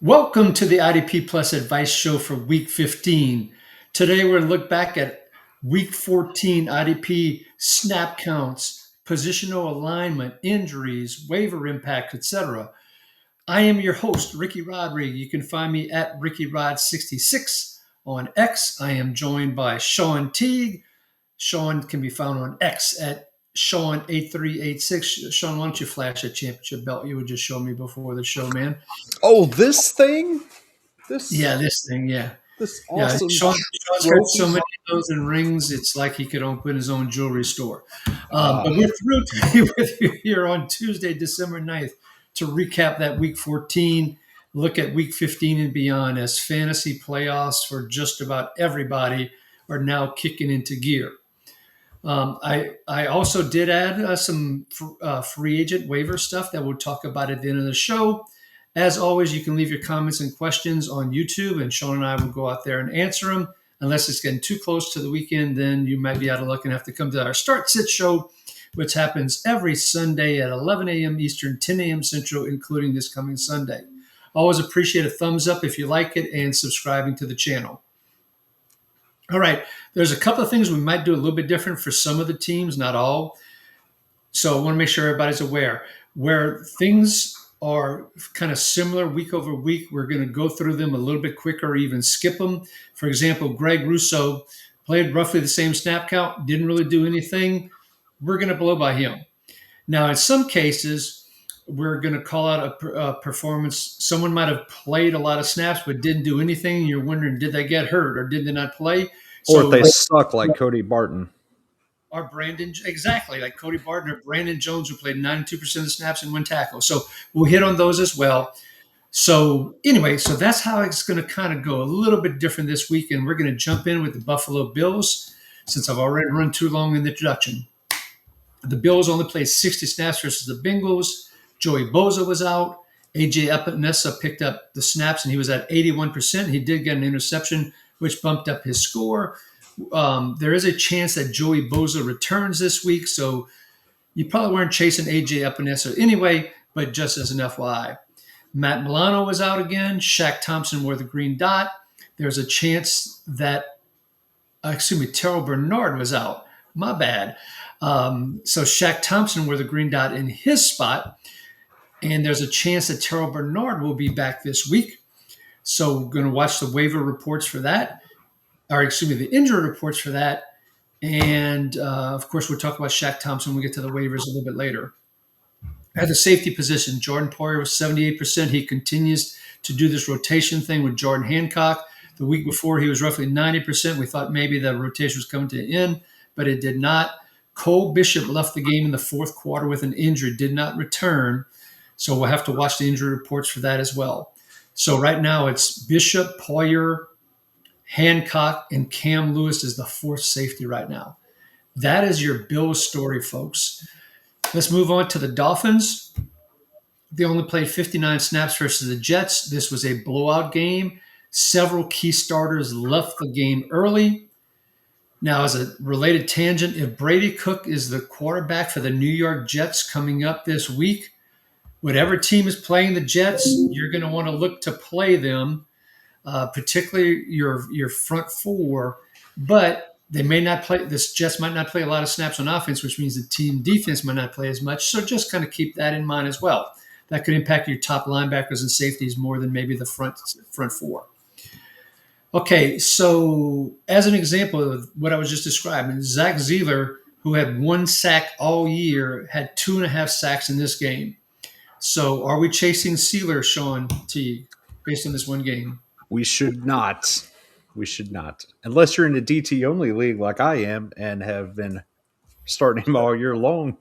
Welcome to the IDP Plus Advice Show for Week 15. Today we're going to look back at Week 14 IDP snap counts, positional alignment, injuries, waiver impact, etc. I am your host, Ricky Rodriguez. You can find me at RickyRod66 on X. I am joined by Shawn Teague. Shawn can be found on X at Shawn8386. Shawn, why don't you flash a championship belt you would just show me before the show, man? Oh, this thing? This Yeah, this thing, yeah. this Yeah, awesome Sean's got so trophy. many of those and rings, it's like he could open his own jewelry store. Ah, But we're thrilled to be with you here on Tuesday, December 9th, to recap that Week 14, look at Week 15 and beyond as fantasy playoffs for just about everybody are now kicking into gear. I also did add some free agent waiver stuff that we'll talk about at the end of the show. As always, you can leave your comments and questions on YouTube, and Shawn and I will go out there and answer them. Unless it's getting too close to the weekend, then you might be out of luck and have to come to our Start Sit show, which happens every Sunday at 11 a.m. Eastern, 10 a.m. Central, including this coming Sunday. Always appreciate a thumbs up if you like it and subscribing to the channel. All right, there's a couple of things we might do a little bit different for some of the teams, not all. So I want to make sure everybody's aware. Where things are kind of similar week over week, we're going to go through them a little bit quicker or even skip them. For example, Greg Russo played roughly the same snap count, didn't really do anything. We're going to blow by him. Now, in some cases, we're going to call out a performance. Someone might have played a lot of snaps but didn't do anything. You're wondering, did they get hurt or did they not play? or if So they suck like Cody Barton. Or Brandon, exactly, like Cody Barton or Brandon Jones, who played 92% of the snaps and one tackle. So we'll hit on those as well. So anyway, so that's how it's going to kind of go a little bit different this week. And we're going to jump in with the Buffalo Bills since I've already run too long in the introduction. The Bills only played 60 snaps versus the Bengals. Joey Bosa was out. AJ Epinesa picked up the snaps and he was at 81%. He did get an interception, which bumped up his score. There is a chance that Joey Bosa returns this week, so you probably weren't chasing AJ Epinesa anyway, but just as an FYI. Matt Milano was out again. Shaq Thompson wore the green dot. There's a chance that, Terrell Bernard was out. My bad. So Shaq Thompson wore the green dot in his spot, and there's a chance that Terrell Bernard will be back this week. So we're going to watch the waiver reports for that, the injury reports for that. And of course, we'll talk about Shaq Thompson when we get to the waivers a little bit later. At the safety position, Jordan Poyer was 78%. He continues to do this rotation thing with Jordan Hancock. The week before, he was roughly 90%. We thought maybe the rotation was coming to an end, but it did not. Cole Bishop left the game in the fourth quarter with an injury, did not return. So we'll have to watch the injury reports for that as well. So right now it's Bishop, Poyer, Hancock, and Cam Lewis is the fourth safety right now. That is your Bills story, folks. Let's move on to the Dolphins. They only played 59 snaps versus the Jets. This was a blowout game. Several key starters left the game early. Now, as a related tangent, if Brady Cook is the quarterback for the New York Jets coming up this week, whatever team is playing the Jets, you're going to want to look to play them, particularly your front four. But they may not play. This Jets might not play a lot of snaps on offense, which means the team defense might not play as much. So just kind of keep that in mind as well. That could impact your top linebackers and safeties more than maybe the front four. Okay, so as an example of what I was just describing, Zach Zeeler, who had one sack all year, had 2.5 sacks in this game. So are we chasing Zeeler, Shawn T, based on this one game? We should not. We should not. Unless you're in a DT only league like I am and have been starting him all year long.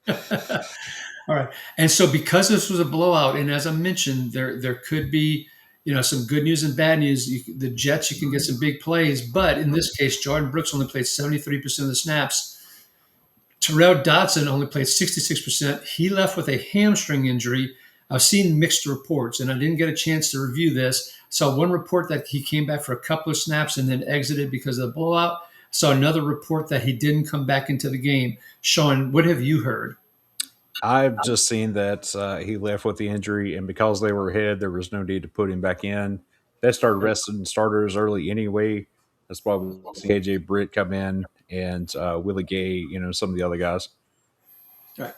All right. And so because this was a blowout, and as I mentioned, there could be, some good news and bad news. The Jets, you can get some big plays, but in this case, Jordan Brooks only played 73% of the snaps. Terrell Dodson only played 66%. He left with a hamstring injury. I've seen mixed reports, and I didn't get a chance to review this. Saw one report that he came back for a couple of snaps and then exited because of the blowout. Saw another report that he didn't come back into the game. Shawn, what have you heard? I've just seen that he left with the injury, and because they were ahead, there was no need to put him back in. They started resting starters early anyway. That's why we see KJ Britt come in and Willie Gay, some of the other guys. Right.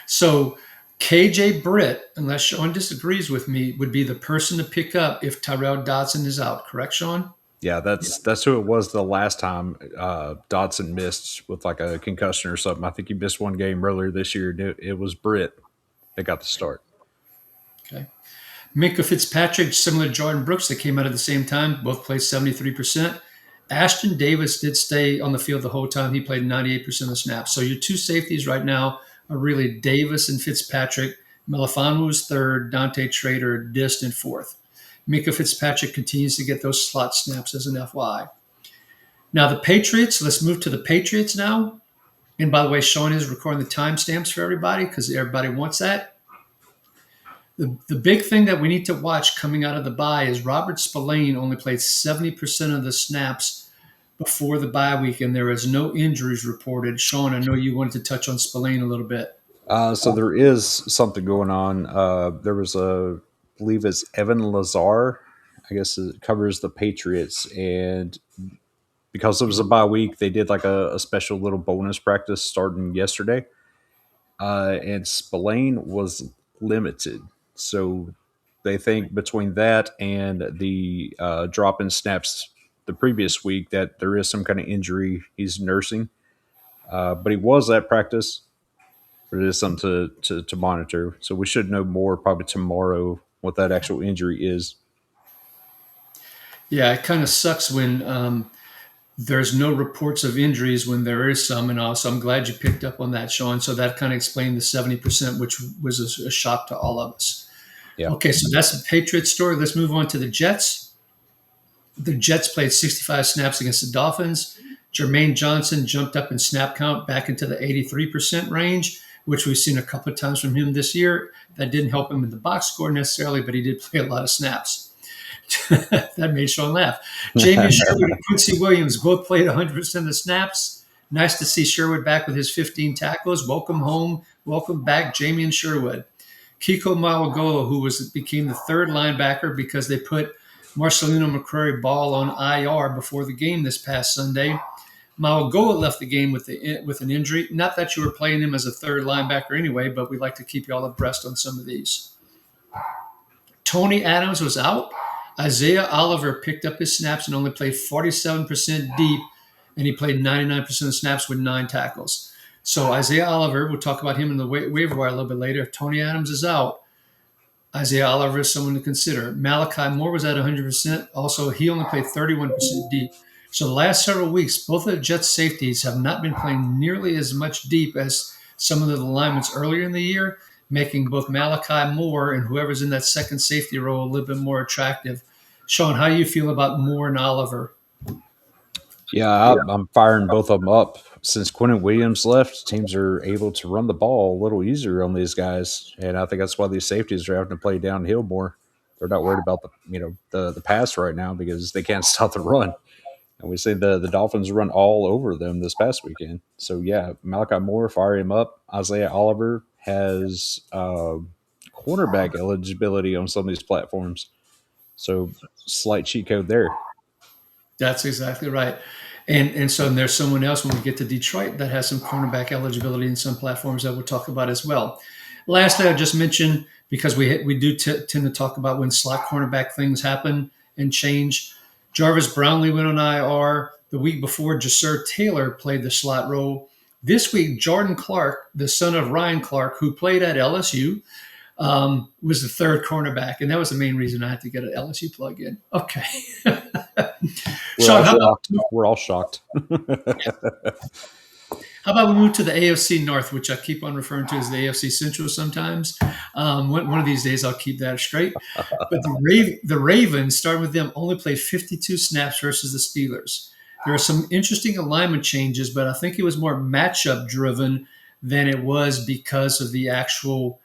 So KJ Britt, unless Sean disagrees with me, would be the person to pick up if Tyrell Dodson is out. Correct, Sean? Yeah, that's who it was the last time Dodson missed with like a concussion or something. I think he missed one game earlier this year. It was Britt that got the start. Okay. Minka Fitzpatrick, similar to Jordan Brooks, they came out at the same time. Both played 73%. Ashton Davis did stay on the field the whole time. He played 98% of the snaps. So your two safeties right now are really Davis and Fitzpatrick. Melifonwu was third. Dante Trader distant fourth. Minka Fitzpatrick continues to get those slot snaps as an FYI. Now the Patriots, let's move to the Patriots now. And by the way, Sean is recording the timestamps for everybody because everybody wants that. The big thing that we need to watch coming out of the bye is Robert Spillane only played 70% of the snaps before the bye week, and there is no injuries reported. Sean, I know you wanted to touch on Spillane a little bit. So there is something going on. There was I believe it's Evan Lazar. I guess it covers the Patriots, and because it was a bye week, they did like a special little bonus practice starting yesterday. And Spillane was limited, so they think between that and the drop in snaps the previous week that there is some kind of injury he's nursing. But he was at practice. But it is something to monitor. So we should know more probably tomorrow what that actual injury is. Yeah, it kind of sucks when there's no reports of injuries when there is some, and also I'm glad you picked up on that, Sean. So that kind of explained the 70%, which was a shock to all of us. Yeah. Okay, so that's the Patriots story. Let's move on to the Jets. The Jets played 65 snaps against the Dolphins. Jermaine Johnson jumped up in snap count back into the 83% range, which we've seen a couple of times from him this year. That didn't help him in the box score necessarily, but he did play a lot of snaps. That made Sean laugh. Jamie Sherwood and Quincy Williams both played 100% of the snaps. Nice to see Sherwood back with his 15 tackles. Welcome home. Welcome back, Jamie and Sherwood. Kiko Malagolo, who became the third linebacker because they put Marcelino McCrary Ball on IR before the game this past Sunday. Malagolo left the game with an injury. Not that you were playing him as a third linebacker anyway, but we'd like to keep you all abreast on some of these. Tony Adams was out. Isaiah Oliver picked up his snaps and only played 47% deep, and he played 99% of snaps with 9 tackles. So Isaiah Oliver, we'll talk about him in the waiver wire a little bit later. If Tony Adams is out, Isaiah Oliver is someone to consider. Malachi Moore was at 100%. Also, he only played 31% deep. So the last several weeks, both of the Jets safeties have not been playing nearly as much deep as some of the alignments earlier in the year, making both Malachi Moore and whoever's in that second safety role a little bit more attractive. Sean, how do you feel about Moore and Oliver? Yeah, I'm firing both of them up. Since Quentin Williams left, teams are able to run the ball a little easier on these guys, and I think that's why these safeties are having to play downhill more. They're not worried about the pass right now because they can't stop the run. And we see the Dolphins run all over them this past weekend. So yeah, Malachi Moore, fire him up. Isaiah Oliver has cornerback eligibility on some of these platforms. So slight cheat code there. That's exactly right. And so there's someone else when we get to Detroit that has some cornerback eligibility in some platforms that we'll talk about as well. Lastly, I just mentioned, because we do tend to talk about when slot cornerback things happen and change. Jarvis Brownlee went on IR. The week before, Jasir Taylor played the slot role. This week, Jordan Clark, the son of Ryan Clark, who played at LSU, was the third cornerback. And that was the main reason I had to get an LSU plug in. Okay. We're all shocked. How about we move to the AFC North, which I keep on referring to as the AFC Central sometimes. One of these days I'll keep that straight. But the Ravens, starting with them, only played 52 snaps versus the Steelers. There are some interesting alignment changes, but I think it was more matchup driven than it was because of the actual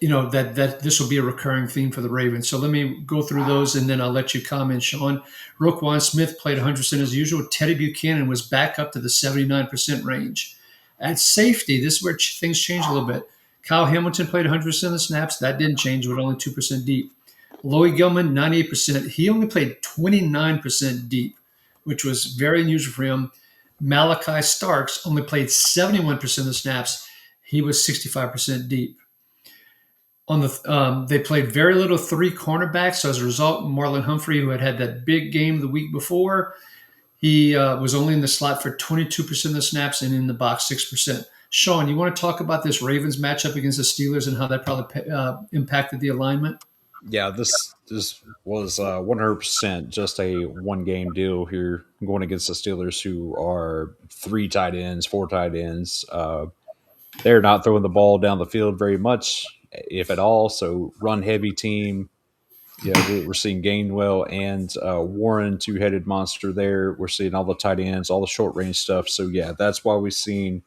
that this will be a recurring theme for the Ravens. So let me go through those, and then I'll let you comment, Sean. Roquan Smith played 100% as usual. Teddy Buchanan was back up to the 79% range. At safety, this is where things change a little bit. Kyle Hamilton played 100% of the snaps. That didn't change with only 2% deep. Loie Gilman, 98%. He only played 29% deep, which was very unusual for him. Malachi Starks only played 71% of the snaps. He was 65% deep. They played very little three cornerbacks. So as a result, Marlon Humphrey, who had that big game the week before, he was only in the slot for 22% of the snaps and in the box 6%. Shawn, you want to talk about this Ravens matchup against the Steelers and how that probably impacted the alignment? Yeah, this was 100% just a one game deal here going against the Steelers, who are three tight ends, four tight ends. They're not throwing the ball down the field very much, if at all. So run heavy team. Yeah, we're seeing Gainwell and Warren, two headed monster there. We're seeing all the tight ends, all the short range stuff. So yeah, that's why we've seen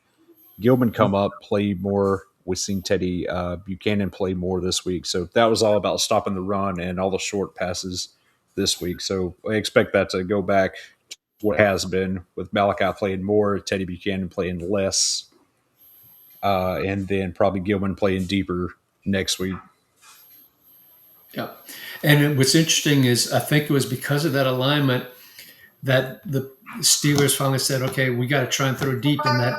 Gilman come up, play more. We've seen Teddy Buchanan play more this week. So that was all about stopping the run and all the short passes this week. So I expect that to go back to what has been, with Malachi playing more, Teddy Buchanan playing less, and then probably Gilman playing deeper next week. Yeah. And what's interesting is I think it was because of that alignment that the Steelers finally said, okay, we got to try and throw deep in that.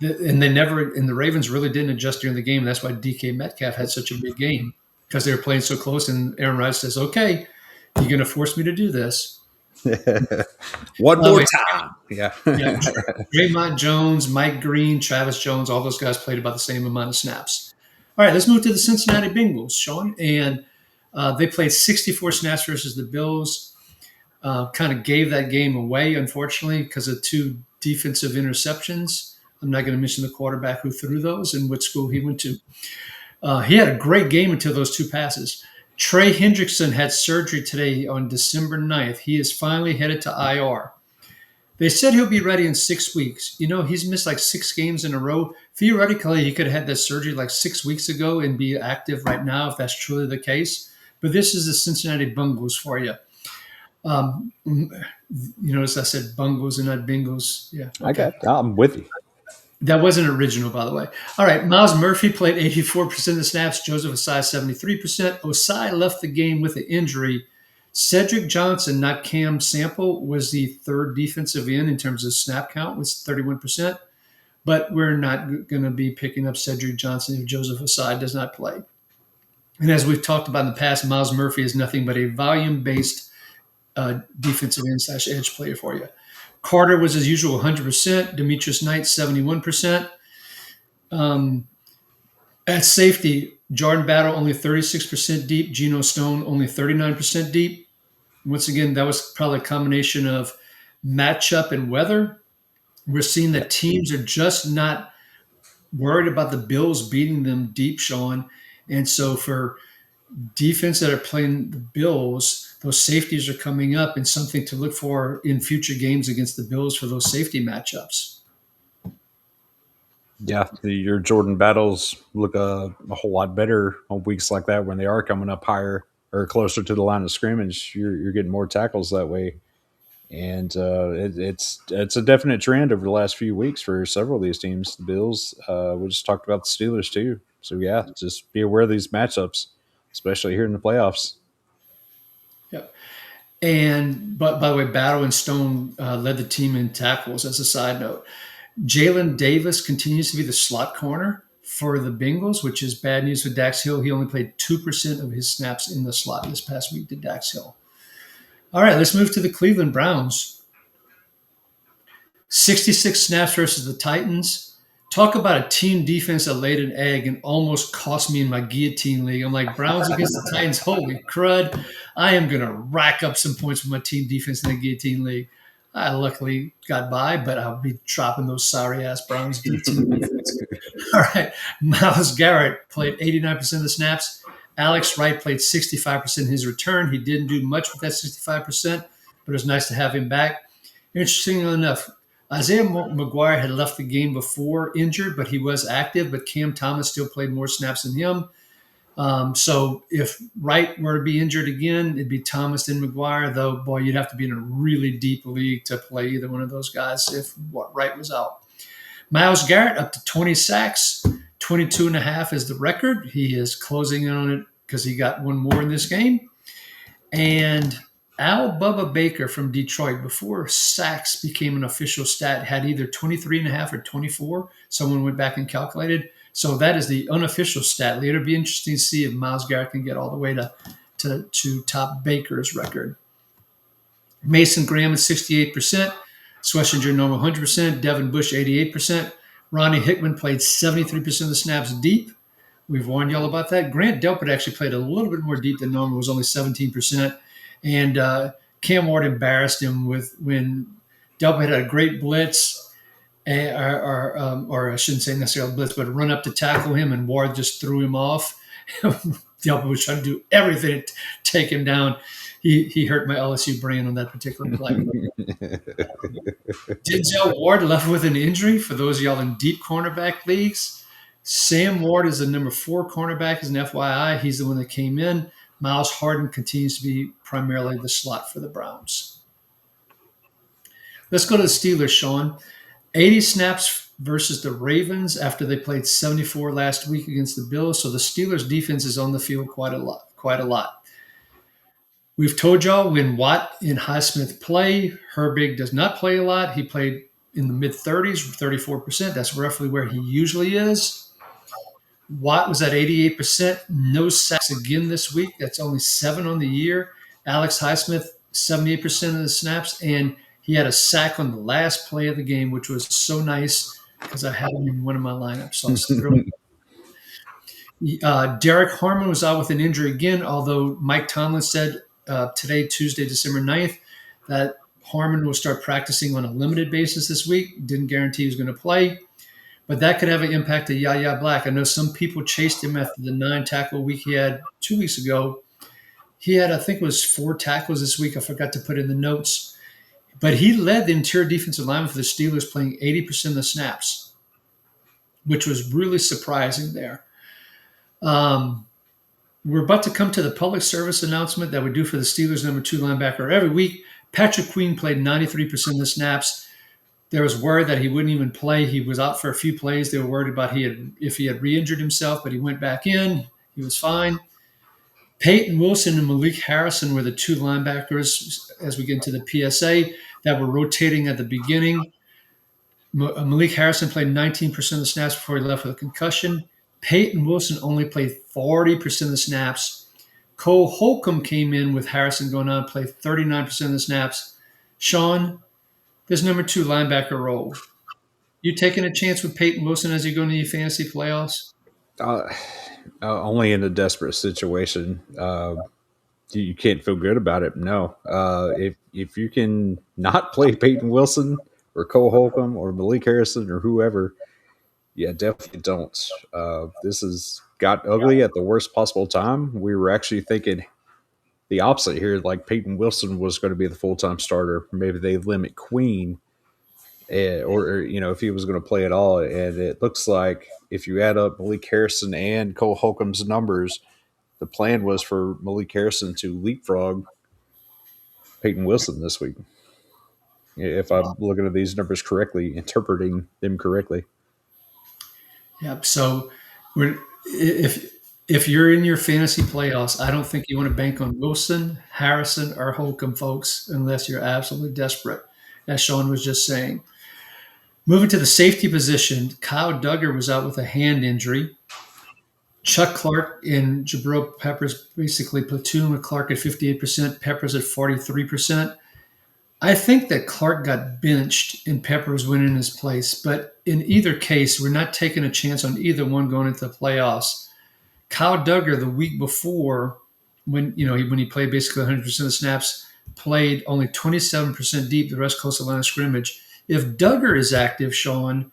And the Ravens really didn't adjust during the game. That's why DK Metcalf had such a big game, because they were playing so close. And Aaron Rodgers says, okay, you're going to force me to do this. One more time. Yeah. Yeah. Draymond Jones, Mike Green, Travis Jones, all those guys played about the same amount of snaps. All right, let's move to the Cincinnati Bengals, Shawn. And they played 64 snaps versus the Bills. Kind of gave that game away, unfortunately, because of two defensive interceptions. I'm not going to mention the quarterback who threw those and what school he went to. He had a great game until those two passes. Trey Hendrickson had surgery today on December 9th. He is finally headed to IR. They said he'll be ready in 6 weeks. You know, he's missed like 6 games in a row. Theoretically, he could have had that surgery like 6 weeks ago and be active right now if that's truly the case. But this is the Cincinnati Bengals for you. As I said, Bungles and not Bengals. Yeah. Okay. I'm with you. That wasn't original, by the way. All right. Miles Murphy played 84% of the snaps. Joseph Osai, 73%. Osai left the game with an injury. Cedric Johnson, not Cam Sample, was the third defensive end in terms of snap count, with 31%. But we're not going to be picking up Cedric Johnson if Joseph Osai does not play. And as we've talked about in the past, Miles Murphy is nothing but a volume-based defensive end / edge player for you. Carter was, as usual, 100%. Demetrius Knight, 71%. At safety, Jordan Battle, only 36% deep. Geno Stone, only 39% deep. Once again, that was probably a combination of matchup and weather. We're seeing that teams are just not worried about the Bills beating them deep, Shawn. And so for defense that are playing the Bills, those safeties are coming up, and something to look for in future games against the Bills for those safety matchups. Yeah, your Jordan Battles look a whole lot better on weeks like that when they are coming up higher or closer to the line of scrimmage. You're getting more tackles that way, and it's a definite trend over the last few weeks for several of these teams. The Bills, we just talked about the Steelers too. So yeah, just be aware of these matchups, especially here in the playoffs. Yep. And but by the way, Battle and Stone led the team in tackles. As a side note, Jalen Davis continues to be the slot corner for the Bengals, which is bad news for Dax Hill. He only played 2% of his snaps in the slot this past week to Dax Hill. All right, let's move to the Cleveland Browns. 66 snaps versus the Titans. Talk about a team defense that laid an egg and almost cost me in my guillotine league. I'm like, Browns against the Titans, holy crud. I am going to rack up some points with my team defense in the guillotine league. I luckily got by, but I'll be dropping those sorry-ass Browns guillotine defense. All right, Myles Garrett played 89% of the snaps. Alex Wright played 65% in his return. He didn't do much with that 65%, but it was nice to have him back. Interestingly enough, Isaiah McGuire had left the game before injured, but he was active. But Cam Thomas still played more snaps than him. So if Wright were to be injured again, it'd be Thomas and McGuire, though, boy, you'd have to be in a really deep league to play either one of those guys if Wright was out. Myles Garrett up to 20 sacks, 22 and a half is the record. He is closing in on it because he got one more in this game. And Al Bubba Baker from Detroit, before sacks became an official stat, had either 23 and a half or 24. Someone went back and calculated. So that is the unofficial stat. It'll be interesting to see if Myles Garrett can get all the way to top Baker's record. Mason Graham at 68%, Schlesinger normal 100%, Devin Bush 88%. Ronnie Hickman played 73% of the snaps deep. We've warned y'all about that. Grant Delpit actually played a little bit more deep than normal, was only 17%. And Cam Ward embarrassed him with when Delpit had a great blitz, or I shouldn't say necessarily blitz, but run up to tackle him, and Ward just threw him off. Delpit was trying to do everything to take him down. He hurt my LSU brain on that particular play. Denzel Ward left with an injury for those of y'all in deep cornerback leagues. Sam Ward is the number 4 cornerback as an FYI. He's the one that came in. Miles Harden continues to be primarily the slot for the Browns. Let's go to the Steelers, Shawn. 80 snaps versus the Ravens after they played 74 last week against the Bills. So the Steelers defense is on the field quite a lot. We've told y'all when Watt and Highsmith play, Herbig does not play a lot. He played in the mid-30s, 34%. That's roughly where he usually is. Watt was at 88%. No sacks again this week. That's only 7 on the year. Alex Highsmith, 78% of the snaps, and he had a sack on the last play of the game, which was so nice because I had him in one of my lineups. So I was thrilled. Derek Harmon was out with an injury again, although Mike Tomlin said today, Tuesday, December 9th, that Harmon will start practicing on a limited basis this week. Didn't guarantee he was going to play, but that could have an impact to Yaya Black. I know some people chased him after the 9-tackle week he had 2 weeks ago. He had, I think it was 4 tackles this week. I forgot to put in the notes. But he led the interior defensive lineman for the Steelers, playing 80% of the snaps, which was really surprising there. We're about to come to the public service announcement that we do for the Steelers number 2 linebacker every week. Patrick Queen played 93% of the snaps. There was word that he wouldn't even play. He was out for a few plays. They were worried about if he had re-injured himself, but he went back in. He was fine. Peyton Wilson and Malik Harrison were the 2 linebackers as we get into the PSA that were rotating at the beginning. Malik Harrison played 19% of the snaps before he left with a concussion. Peyton Wilson only played 40% of the snaps. Cole Holcomb came in with Harrison going on, played 39% of the snaps. Shawn, this number 2 linebacker role. You taking a chance with Peyton Wilson as you go into your fantasy playoffs? Only in a desperate situation. You can't feel good about it. No. If you can not play Peyton Wilson or Cole Holcomb or Malik Harrison or whoever, yeah, definitely don't. This has got ugly at the worst possible time. We were actually thinking the opposite here, like Peyton Wilson was going to be the full-time starter. Maybe they limit Queen, or if he was going to play at all. And it looks like if you add up Malik Harrison and Cole Holcomb's numbers, the plan was for Malik Harrison to leapfrog Peyton Wilson this week. If I'm looking at these numbers correctly, interpreting them correctly. Yep. So if you're in your fantasy playoffs, I don't think you want to bank on Wilson, Harrison, or Holcomb, folks, unless you're absolutely desperate, as Shawn was just saying. Moving to the safety position, Kyle Duggar was out with a hand injury. Chuck Clark and Jabril Peppers basically platoon with Clark at 58%, Peppers at 43%. I think that Clark got benched and Peppers went in his place, but in either case, we're not taking a chance on either one going into the playoffs. Kyle Duggar, the week before, when he played basically 100% of the snaps, played only 27% deep, the rest close to the line of scrimmage. If Duggar is active, Shawn,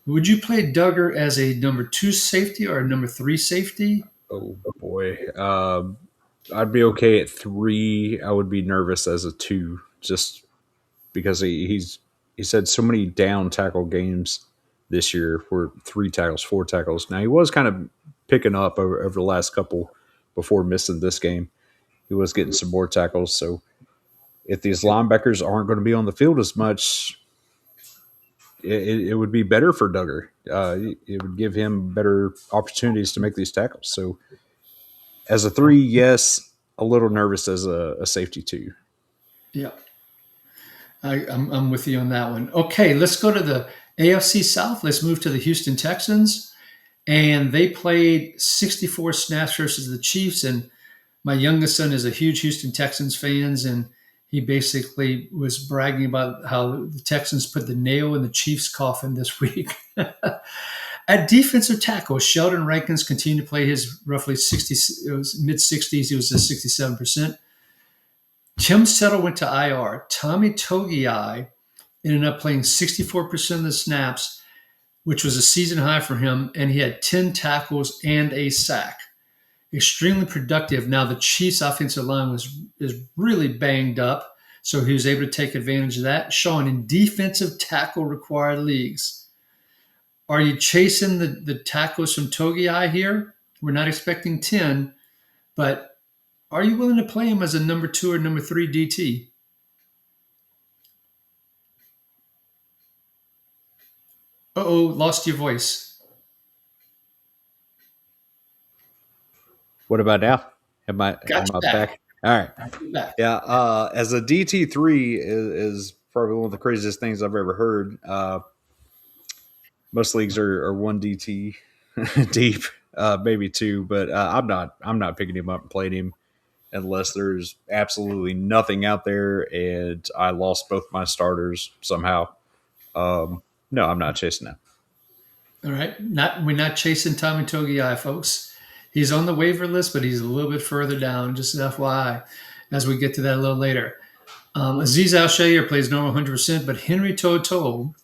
would you play Duggar as a number 2 safety or a number 3 safety? Oh boy, I'd be okay at 3. I would be nervous as a 2, just because he's had so many down tackle games this year for 3 tackles, 4 tackles. Now he was kind of picking up over the last couple before missing this game. He was getting some more tackles. So if these linebackers aren't going to be on the field as much, it would be better for Duggar. It would give him better opportunities to make these tackles. So as a three, yes, a little nervous as a safety two. Yeah, I'm with you on that one. Okay, let's go to the AFC South. Let's move to the Houston Texans. And they played 64 snaps versus the Chiefs. And my youngest son is a huge Houston Texans fans, and he basically was bragging about how the Texans put the nail in the Chiefs' coffin this week. At defensive tackle, Sheldon Rankins continued to play his roughly 60, it was mid 60s. He was at 67%. Tim Settle went to IR. Tommy Togiai ended up playing 64% of the snaps, which was a season high for him, and he had 10 tackles and a sack. Extremely productive. Now the Chiefs' offensive line is really banged up, so he was able to take advantage of that. Shawn, in defensive tackle required leagues, are you chasing the tackles from Togiai here? We're not expecting 10, but are you willing to play him as a number 2 or number 3 DT? Uh-oh, lost your voice. What about now? Am Got I you back. back? All right. Got you back. Yeah. As a DT3 is probably one of the craziest things I've ever heard. Most leagues are one DT deep, maybe two, but I'm not picking him up and playing him unless there's absolutely nothing out there and I lost both my starters somehow. No, I'm not chasing that. All right. We're not chasing Tommy Togiai, folks. He's on the waiver list, but he's a little bit further down, just an FYI, as we get to that a little later. Aziz Al-Shaair plays normal 100%, but Henry To'oTo'o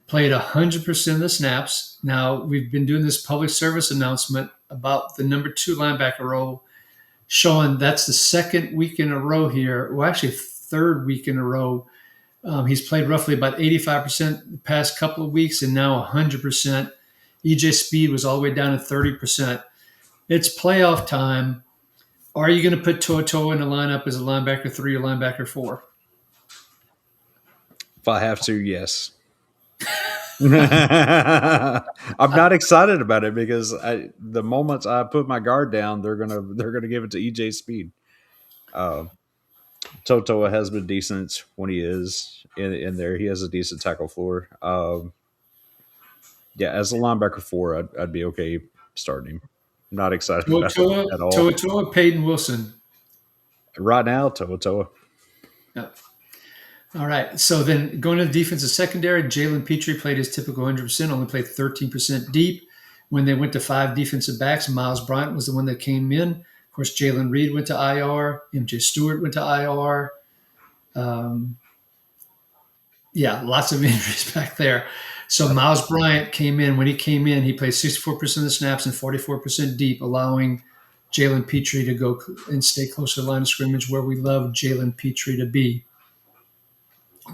played 100% of the snaps. Now, we've been doing this public service announcement about the number 2 linebacker role. Shawn, that's the second week in a row here. Well, actually, third week in a row. He's played roughly about 85% the past couple of weeks and now 100%. EJ Speed was all the way down to 30%. It's playoff time. Are you going to put To'oTo'o in the lineup as a linebacker 3 or linebacker 4? If I have to, yes. I'm not excited about it because the moment I put my guard down, they're gonna give it to EJ Speed. Uh, Totoa has been decent when he is in there. He has a decent tackle floor. Yeah, as a linebacker four, I'd be okay starting him. Not excited about it To'oTo'o, at all. To'oTo'o, Peyton Wilson. Right now, Totoa. Yep. All right. So then going to the defensive secondary, Jalen Petrie played his typical 100%, only played 13% deep. When they went to 5 defensive backs, Miles Bryant was the one that came in. Of course, Jalen Reed went to IR. MJ Stewart went to IR. Um, yeah, lots of injuries back there. So Miles Bryant came in. When he came in, he played 64% of the snaps and 44% deep, allowing Jalen Petrie to go and stay close to the line of scrimmage where we love Jalen Petrie to be.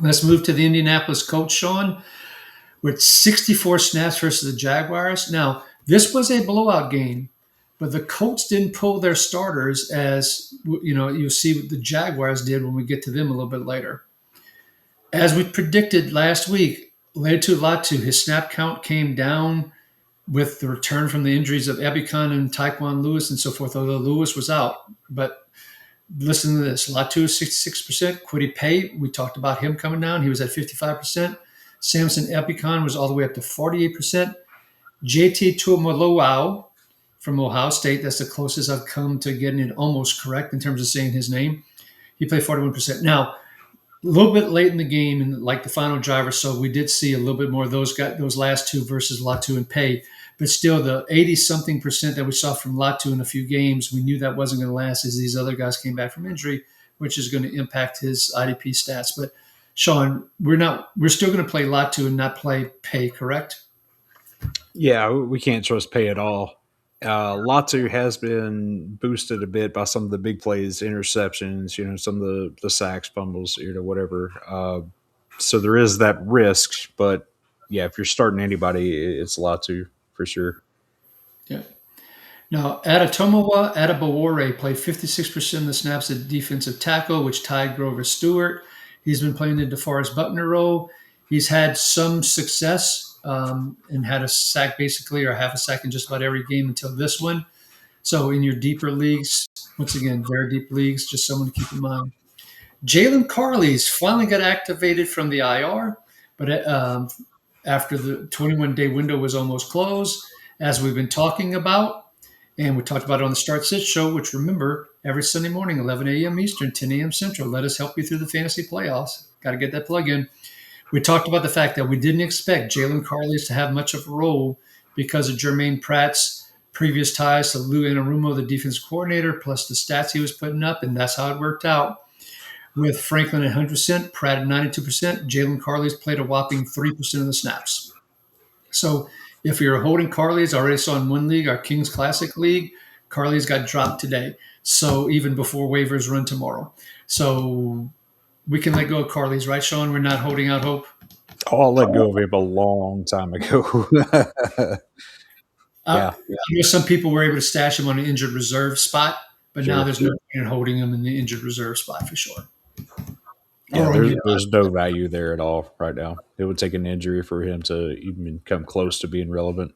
Let's move to the Indianapolis Colts, Shawn, with 64 snaps versus the Jaguars. Now, this was a blowout game, but the Colts didn't pull their starters as, you'll see what the Jaguars did when we get to them a little bit later. As we predicted last week, Laiatu Latu, his snap count came down with the return from the injuries of Ebicon and Taekwon Lewis and so forth, although Lewis was out. But listen to this. Latu is 66%. Kwity Paye, we talked about him coming down. He was at 55%. Samson Epicon was all the way up to 48%. JT Tuimoloau from Ohio State, that's the closest I've come to getting it almost correct in terms of saying his name. He played 41%. Now, a little bit late in the game, and like the final drive or so, we did see a little bit more of those last two versus Latu and Paye. But still, the 80-something% that we saw from Latu in a few games, we knew that wasn't going to last as these other guys came back from injury, which is going to impact his IDP stats. But Shawn, we're still going to play Latu and not play Paye, correct? Yeah, we can't trust Pay at all. Latu has been boosted a bit by some of the big plays, interceptions, some of the sacks, fumbles, whatever. So there is that risk, but yeah, if you're starting anybody, it's Latu for sure. Yeah. Now, Adetomowa Adebawore played 56% of the snaps at defensive tackle, which tied Grover Stewart. He's been playing the DeForest Buckner role. He's had some success and had a sack basically or half a sack in just about every game until this one. So in your deeper leagues, once again, very deep leagues, just someone to keep in mind. Jalen Carley's finally got activated from the IR, but after the 21-day window was almost closed, as we've been talking about, and we talked about it on the Start Sit show, which remember, every Sunday morning, 11 a.m. Eastern, 10 a.m. Central. Let us help you through the fantasy playoffs. Got to get that plug in. We talked about the fact that we didn't expect Jalen Carley's to have much of a role because of Jermaine Pratt's previous ties to Lou Anarumo, the defense coordinator, plus the stats he was putting up, and that's how it worked out. With Franklin at 100%, Pratt at 92%, Jalen Carley's played a whopping 3% of the snaps. So if you're holding Carley's, I already saw in one league, our Kings Classic League, Carley's got dropped today. So even before waivers run tomorrow. So we can let go of Carley's, right, Shawn? We're not holding out hope. Oh, I'll let go of him a long time ago. I Yeah, know some people were able to stash him on an injured reserve spot, but now sure. there's no point in holding him in the injured reserve spot for sure. Yeah, Or on there's no value there at all right now. It would take an injury for him to even come close to being relevant.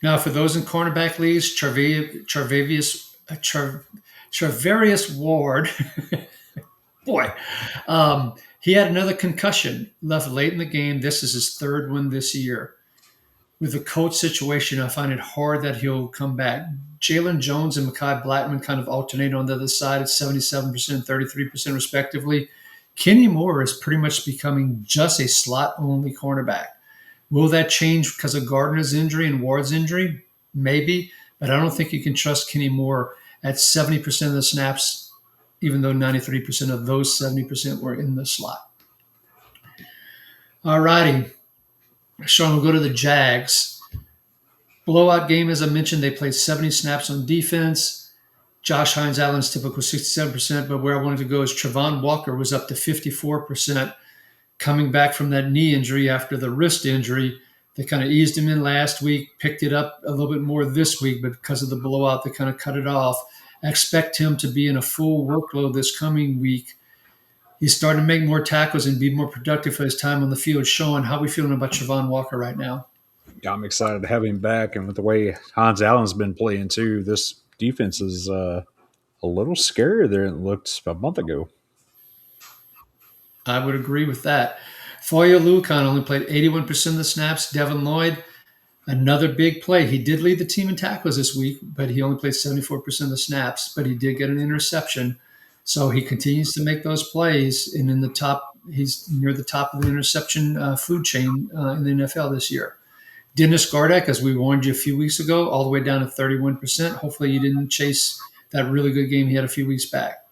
Now, for those in cornerback leagues, Charvarius Ward, boy, he had another concussion left late in the game. This is his third one this year. With the coach situation, I find it hard that he'll come back. Jalen Jones and Mekhi Blackman kind of alternate on the other side at 77%, 33% respectively. Kenny Moore is pretty much becoming just a slot only cornerback. Will that change because of Gardner's injury and Ward's injury? Maybe, but I don't think you can trust Kenny Moore at 70% of the snaps, even though 93% of those 70% were in the slot. All righty. Shawn, we'll go to the Jags. Blowout game, as I mentioned, they played 70 snaps on defense. Josh Hines Allen's typical 67%, but where I wanted to go is Travon Walker was up to 54%, coming back from that knee injury after the wrist injury. They kind of eased him in last week, picked it up a little bit more this week, but because of the blowout, they kind of cut it off. I expect him to be in a full workload this coming week. He's starting to make more tackles and be more productive for his time on the field. Shawn, how are we feeling about Travon Walker right now? I'm excited to have him back, and with the way Hans Allen's been playing too, this defense is a little scarier than it looked a month ago. I would agree with that. Foya Lucan only played 81% of the snaps. Devin Lloyd, another big play. He did lead the team in tackles this week, but he only played 74% of the snaps, but he did get an interception. So he continues to make those plays, and in the top, he's near the top of the interception food chain in the NFL this year. Dennis Gardeck, as we warned you a few weeks ago, all the way down to 31%. Hopefully you didn't chase that really good game he had a few weeks back.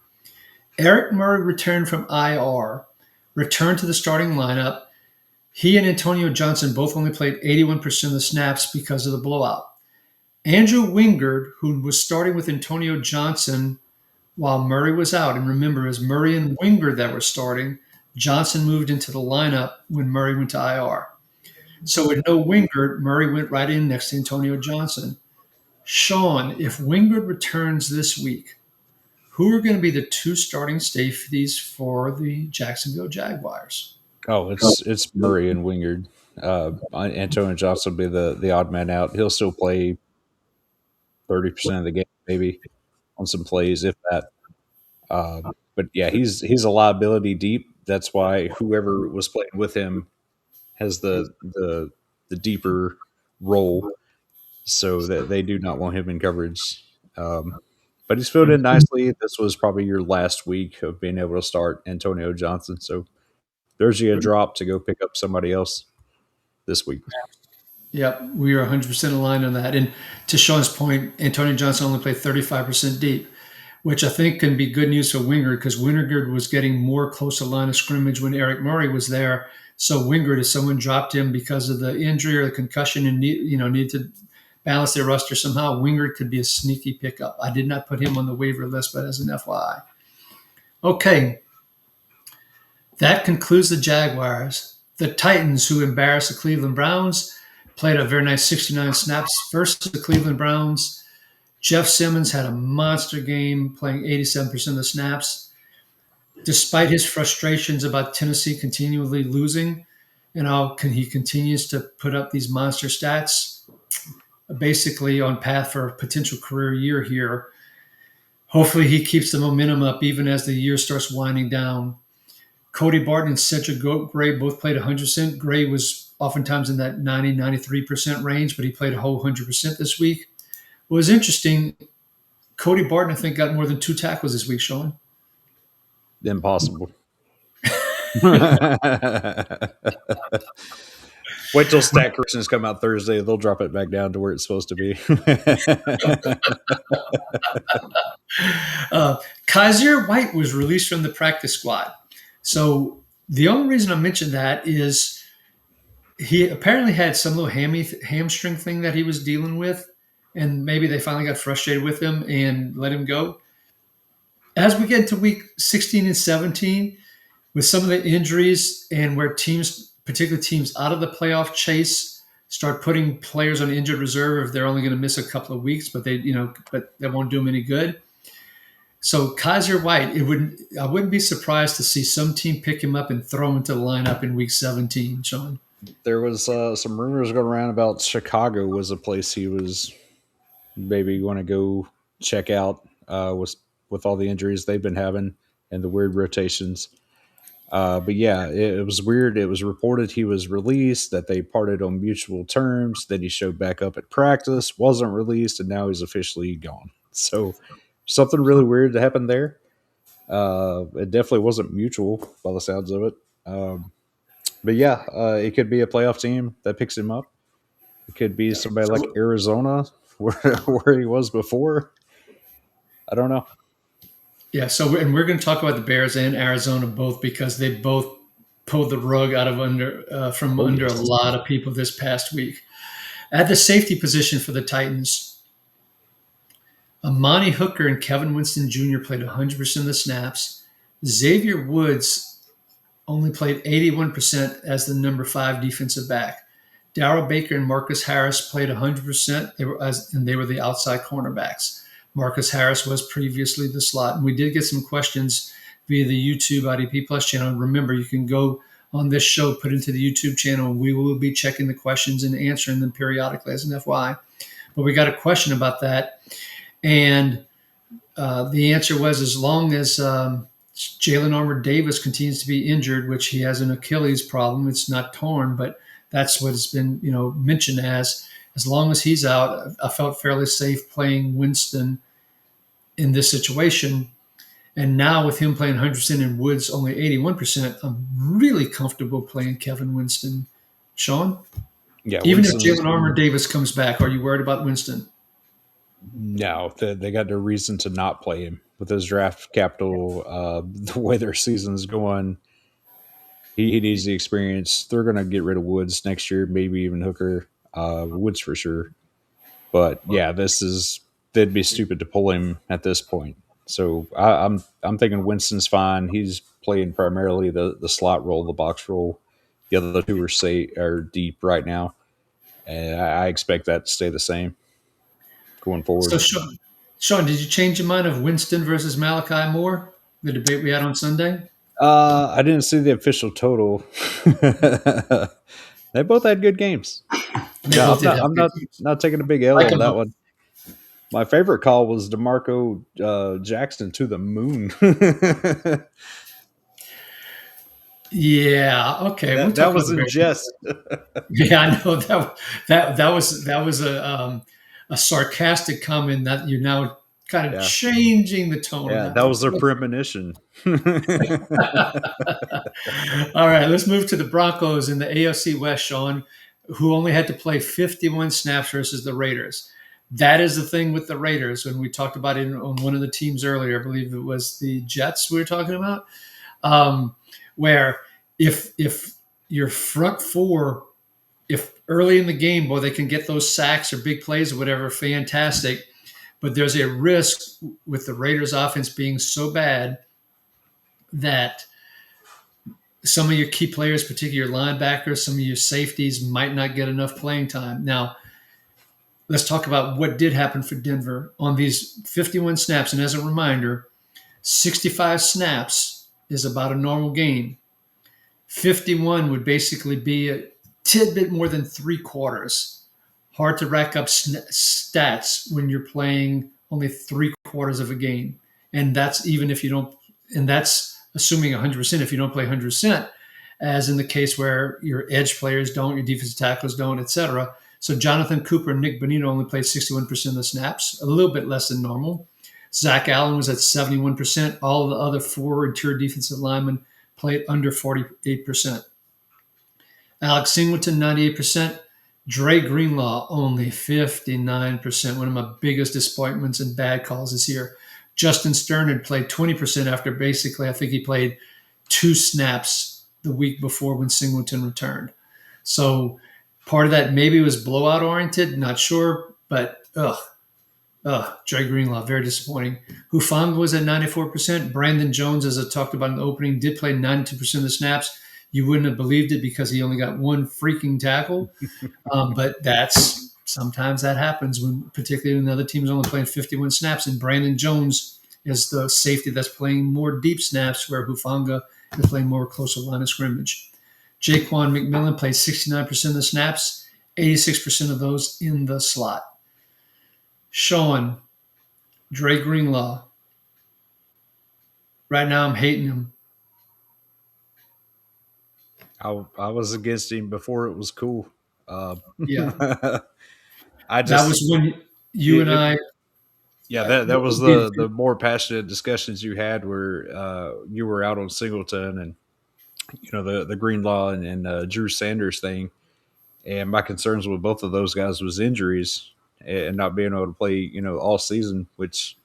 Eric Murray returned from IR, returned to the starting lineup. He and Antonio Johnson both only played 81% of the snaps because of the blowout. Andrew Wingard, who was starting with Antonio Johnson while Murray was out, and remember, it was Murray and Wingard that were starting. Johnson moved into the lineup when Murray went to IR. So with no Wingard, Murray went right in next to Antonio Johnson. Shawn, if Wingard returns this week, who are going to be the two starting safeties for the Jacksonville Jaguars? Oh, it's Murray and Wingard. Antonio Johnson will be the odd man out. He'll still play 30% of the game, maybe on some plays, if that. But yeah, he's a liability deep. That's why whoever was playing with him has the deeper role, so that they do not want him in coverage. But he's filled in nicely. This was probably your last week of being able to start Antonio Johnson. So there's you a drop to go pick up somebody else this week. Yep, we are 100% aligned on that. And to Shawn's point, Antonio Johnson only played 35% deep, which I think can be good news for Wingard because Wingard was getting more close to line of scrimmage when Eric Murray was there. So Wingard, if someone dropped him because of the injury or the concussion and need to balance their roster somehow, Wingard could be a sneaky pickup. I did not put him on the waiver list, but as an FYI. Okay, that concludes the Jaguars. The Titans, who embarrassed the Cleveland Browns, played a very nice 69 snaps versus the Cleveland Browns. Jeff Simmons had a monster game, playing 87% of the snaps. despite his frustrations about Tennessee continually losing, he continues to put up these monster stats, basically on path for a potential career year here. Hopefully, he keeps the momentum up even as the year starts winding down. Cody Barton and Cedric Gray both played 100%. Gray was oftentimes in that 93% range, but he played a whole 100% this week. What was interesting, Cody Barton, I think, got more than 2 tackles this week, Shawn. Impossible. Wait till stat corrections come out Thursday. They'll drop it back down to where it's supposed to be. Kaiser White was released from the practice squad. So the only reason I mentioned that is he apparently had some little hamstring thing that he was dealing with, and maybe they finally got frustrated with him and let him go. As we get to week 16 and 17, with some of the injuries and where teams, particular teams out of the playoff chase, start putting players on injured reserve if they're only going to miss a couple of weeks, but that won't do them any good. So Kaiser White, I wouldn't be surprised to see some team pick him up and throw him into the lineup in week 17, Shawn. There was some rumors going around about Chicago was a place he was maybe going to go check out with all the injuries they've been having and the weird rotations. But yeah, it was weird. It was reported he was released, that they parted on mutual terms, that he showed back up at practice, wasn't released, and now he's officially gone. So something really weird happened there. It definitely wasn't mutual by the sounds of it. But yeah, it could be a playoff team that picks him up. It could be somebody like Arizona, where he was before. I don't know. Yeah, and we're going to talk about the Bears and Arizona both because they both pulled the rug out of under a lot of people this past week. At the safety position for the Titans, Amani Hooker and Kevin Winston Jr. played 100% of the snaps. Xavier Woods only played 81% as the number 5 defensive back. Darrell Baker and Marcus Harris played 100%. They were the outside cornerbacks. Marcus Harris was previously the slot. And we did get some questions via the YouTube IDP Plus channel. Remember, you can go on this show, put into the YouTube channel, and we will be checking the questions and answering them periodically as an FYI. But we got a question about that. And the answer was, as long as Jalen Armour-Davis continues to be injured, which he has an Achilles problem, it's not torn, but that's what it's been mentioned as long as he's out, I felt fairly safe playing Winston in this situation. And now with him playing 100% and Woods only 81%, I'm really comfortable playing Kevin Winston. Shawn? Yeah, Even Winston, if Jalen Armour-Davis comes back, are you worried about Winston? No, they got no reason to not play him with his draft capital. The way their season's going, he needs the experience. They're going to get rid of Woods next year, maybe even Hooker. Woods for sure. But yeah, they'd be stupid to pull him at this point. So I'm thinking Winston's fine. He's playing primarily the slot role, the box role. The other two are deep right now, and I expect that to stay the same going forward. So, Shawn, did you change your mind of Winston versus Malachi Moore, the debate we had on Sunday? I didn't see the official total. They both had good games. Yeah, I'm not taking a big L on that one. My favorite call was DeMarco Jackson to the moon. Yeah. Okay. That was in jest. Yeah, I know that was a sarcastic comment that you're now kind of changing the tone. Yeah, that was a premonition. All right, let's move to the Broncos in the AFC West, Shawn, who only had to play 51 snaps versus the Raiders. That is the thing with the Raiders. When we talked about it on one of the teams earlier, I believe it was the Jets we were talking about, where if your front four, if early in the game, boy, they can get those sacks or big plays or whatever, fantastic. But there's a risk with the Raiders offense being so bad that some of your key players, particularly your linebackers, some of your safeties might not get enough playing time. Now, let's talk about what did happen for Denver on these 51 snaps. And as a reminder, 65 snaps is about a normal gain. 51 would basically be a tidbit more than 3/4. Hard to rack up stats when you're playing only 3/4 of a game. And that's even if you don't, and that's assuming 100% if you don't play 100%, as in the case where your edge players don't, your defensive tackles don't, etc. So Jonathan Cooper and Nick Bonito only played 61% of the snaps, a little bit less than normal. Zach Allen was at 71%. All the other four interior defensive linemen played under 48%. Alex Singleton, 98%. Dre Greenlaw, only 59%. One of my biggest disappointments and bad calls this year. Justin Stern had played 20% after basically, I think he played 2 snaps the week before when Singleton returned. So part of that maybe was blowout oriented, not sure, but Dre Greenlaw, very disappointing. Hufanga was at 94%. Brandon Jones, as I talked about in the opening, did play 92% of the snaps. You wouldn't have believed it because he only got one freaking tackle. But that's sometimes that happens when, particularly when the other team is only playing 51 snaps, and Brandon Jones is the safety that's playing more deep snaps, where Hufanga is playing more closer line of scrimmage. Jaquan McMillan played 69% of the snaps, 86% of those in the slot. Shawn, Dre Greenlaw. Right now, I'm hating him. I was against him before it was cool. Yeah, I that just was when you and it, I. yeah, that was Agree with the you. more passionate discussions you had where you were out on Singleton and the Greenlaw and Drew Sanders thing. And my concerns with both of those guys was injuries and not being able to play, all season, which,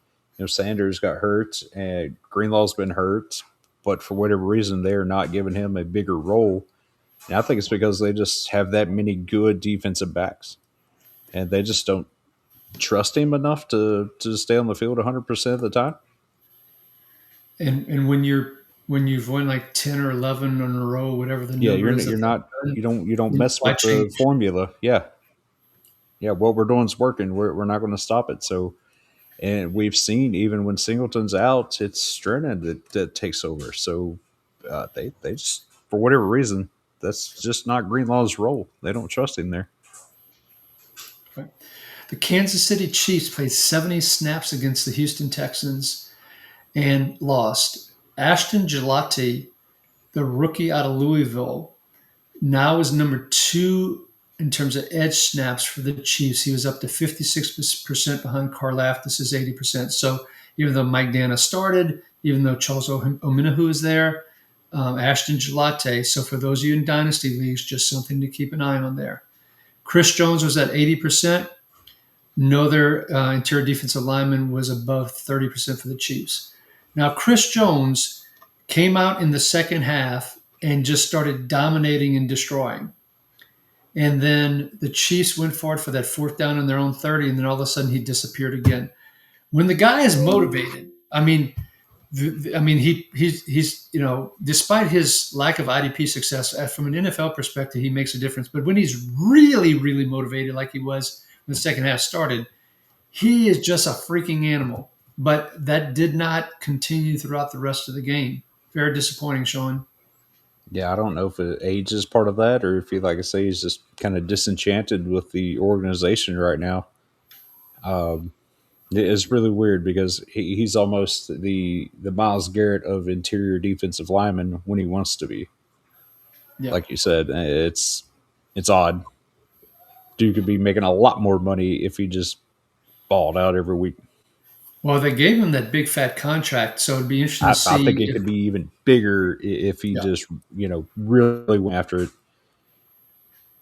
Sanders got hurt and Greenlaw's been hurt, but for whatever reason, they're not giving him a bigger role. And I think it's because they just have that many good defensive backs and they just don't trust him enough to stay on the field 100% of the time. And when you've won like 10 or 11 in a row, whatever the Yeah, number is that you're they've not, done, you don't then mess why with the change? formula. Yeah. Yeah. What we're doing is working. We're not going to stop it. So, and we've seen even when Singleton's out, it's Strennan that takes over. So they just, for whatever reason, that's just not Greenlaw's role. They don't trust him there. Right? The Kansas City Chiefs played 70 snaps against the Houston Texans and lost. Ashton Gelati, the rookie out of Louisville, now is number two in terms of edge snaps for the Chiefs. He was up to 56% behind Karlaftis is 80%. So even though Mike Dana started, even though Charles Omenihu is there, Ashton Gelati. So for those of you in dynasty leagues, just something to keep an eye on there. Chris Jones was at 80%. No other interior defensive lineman was above 30% for the Chiefs. Now, Chris Jones came out in the second half and just started dominating and destroying. And then the Chiefs went for it for that fourth down on their own 30, and then all of a sudden he disappeared again. When the guy is motivated, he's despite his lack of IDP success from an NFL perspective, he makes a difference. But when he's really, really motivated, like he was when the second half started, he is just a freaking animal. But that did not continue throughout the rest of the game. Very disappointing, Shawn. Yeah, I don't know if age is part of that or if he, like I say, he's just kind of disenchanted with the organization right now. It's really weird because he's almost the Miles Garrett of interior defensive lineman when he wants to be. Yeah. Like you said, it's odd. Dude could be making a lot more money if he just balled out every week. Well, they gave him that big fat contract, so it'd be interesting to I think see it if could be even bigger if he yeah. just really went after it.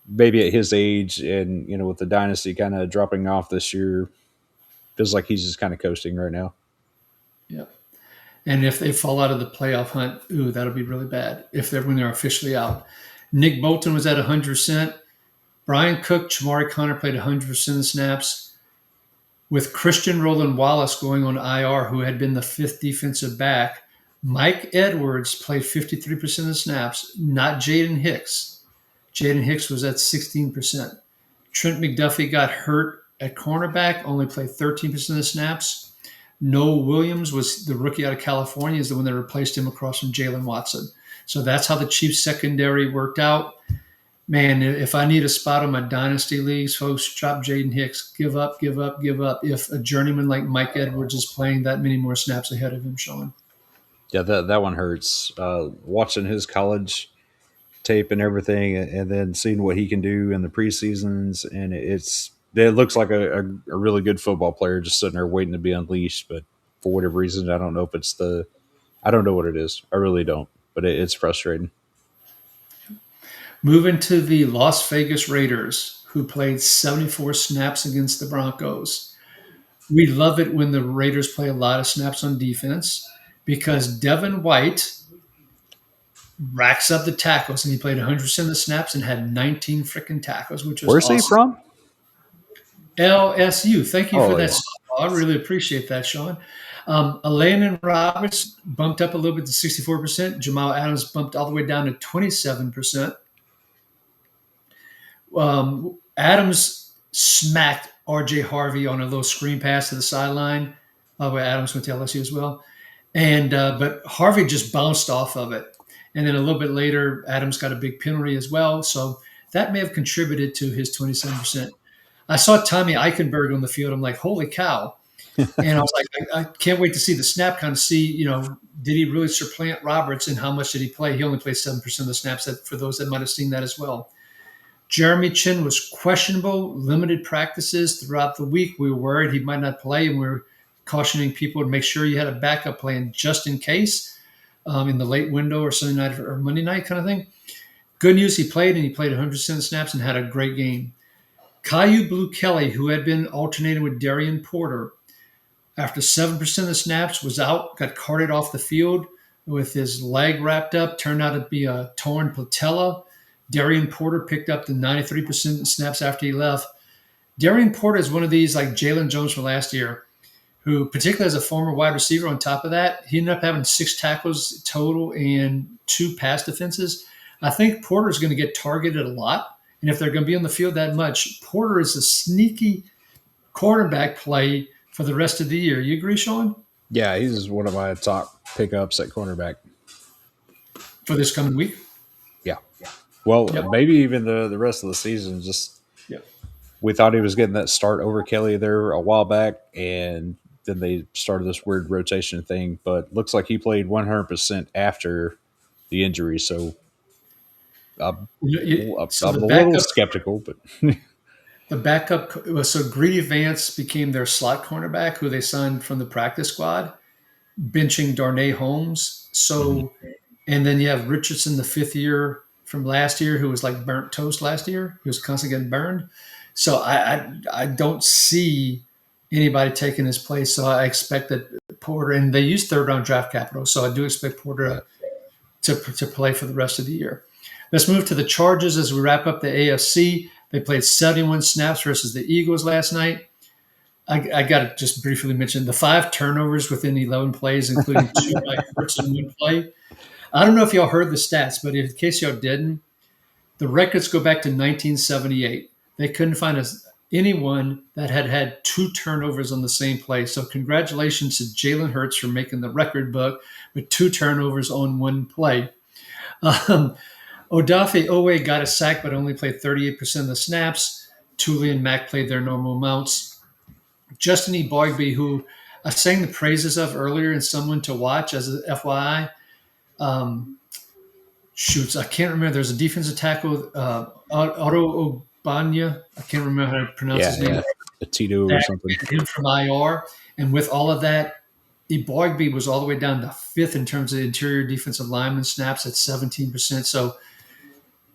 Maybe at his age and with the dynasty kind of dropping off this year, feels like he's just kind of coasting right now. Yeah. And if they fall out of the playoff hunt, ooh, that'll be really bad if they're when they're officially out. Nick Bolton was at 100%. Brian Cook, Chamari Connor played 100% of snaps. With Christian Roland Wallace going on IR, who had been the fifth defensive back, Mike Edwards played 53% of snaps, not Jaden Hicks. Jaden Hicks was at 16%. Trent McDuffie got hurt at cornerback, only played 13% of the snaps. Noel Williams was the rookie out of California, is the one that replaced him across from Jalen Watson. So that's how the Chiefs secondary worked out. Man, if I need a spot on my dynasty leagues, folks, drop Jaden Hicks. Give up, give up, give up. If a journeyman like Mike Edwards is playing that many more snaps ahead of him, Shawn. Yeah, that one hurts. Watching his college tape and everything, and then seeing what he can do in the preseasons, and it looks like a really good football player just sitting there waiting to be unleashed. But for whatever reason, I don't know if it's I don't know what it is. I really don't. But it's frustrating. Moving to the Las Vegas Raiders, who played 74 snaps against the Broncos. We love it when the Raiders play a lot of snaps on defense because Devin White racks up the tackles, and he played 100% of the snaps and had 19 freaking tackles, which was Where's he awesome. from? LSU. Thank you for Oh that. yeah. I really appreciate that, Shawn. Landon Roberts bumped up a little bit to 64%. Jamal Adams bumped all the way down to 27%. Adams smacked R.J. Harvey on a little screen pass to the sideline. By the way, Adams went to LSU as well. And but Harvey just bounced off of it. And then a little bit later, Adams got a big penalty as well. So that may have contributed to his 27%. I saw Tommy Eichenberg on the field. I'm like, holy cow. And I was like, I can't wait to see the snap count, see, did he really supplant Roberts and how much did he play? He only played 7% of the snaps, for those that might have seen that as well. Jeremy Chin was questionable, limited practices throughout the week. We were worried he might not play, and we were cautioning people to make sure you had a backup plan just in case in the late window or Sunday night or Monday night kind of thing. Good news, he played, and he played 100% of snaps and had a great game. Caillou Blue Kelly, who had been alternating with Darian Porter, after 7% of the snaps was out, got carted off the field with his leg wrapped up, turned out to be a torn patella. Darian Porter picked up the 93% of snaps after he left. Darian Porter is one of these like Jalen Jones from last year, who particularly as a former wide receiver on top of that, he ended up having 6 tackles total and 2 pass defenses. I think Porter is going to get targeted a lot. And if they're going to be on the field that much, Porter is a sneaky quarterback play for the rest of the year. You agree, Shawn? Yeah, he's one of my top pickups at cornerback. For this coming week? Yeah. Well, Yep. maybe even the rest of the season. Just Yep. we thought he was getting that start over Kelly there a while back, and then they started this weird rotation thing. But looks like he played 100% after the injury. So I'm So a little skeptical, but the backup was so Greedy Vance became their slot cornerback, who they signed from the practice squad, benching Darnay Holmes. So, and then you have Richardson, the 5th year from last year, who was like burnt toast last year. He was constantly getting burned. So I don't see anybody taking his place. So I expect that Porter, and they use 3rd-round draft capital. So I do expect Porter to play for the rest of the year. Let's move to the Chargers as we wrap up the AFC. They played 71 snaps versus the Eagles last night. I got to just briefly mention the 5 turnovers within 11 plays, including 2 by Hurts in one play. I don't know if y'all heard the stats, but in case y'all didn't, the records go back to 1978. They couldn't find anyone that had had 2 turnovers on the same play. So congratulations to Jalen Hurts for making the record book with 2 turnovers on one play. Odafe Owe got a sack, but only played 38% of the snaps. Tully and Mack played their normal amounts. Justin E. Boygby, who I sang the praises of earlier and someone to watch as a FYI. I can't remember. There's a defensive tackle, Otto Obanya. I can't remember how to pronounce his name. A Tito or something. Him from IR. And with all of that, Boygby was all the way down to 5th in terms of interior defensive lineman snaps at 17%. So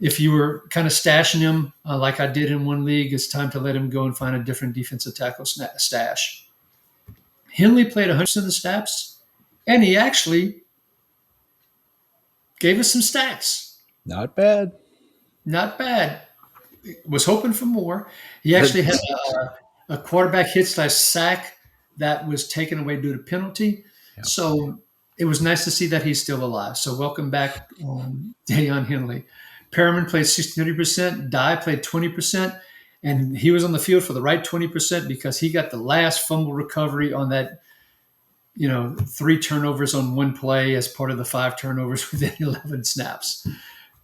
if you were kind of stashing him like I did in one league, it's time to let him go and find a different defensive tackle stash. Henley played 100% of the snaps, and he actually gave us some stats. Not bad. Not bad. Was hoping for more. He actually had a quarterback hit/sack that was taken away due to penalty. Yeah. So it was nice to see that he's still alive. So welcome back, Dayon Henley. Perriman played 63%. Dye played 20%. And he was on the field for the right 20% because he got the last fumble recovery on that 3 turnovers on one play as part of the 5 turnovers within 11 snaps.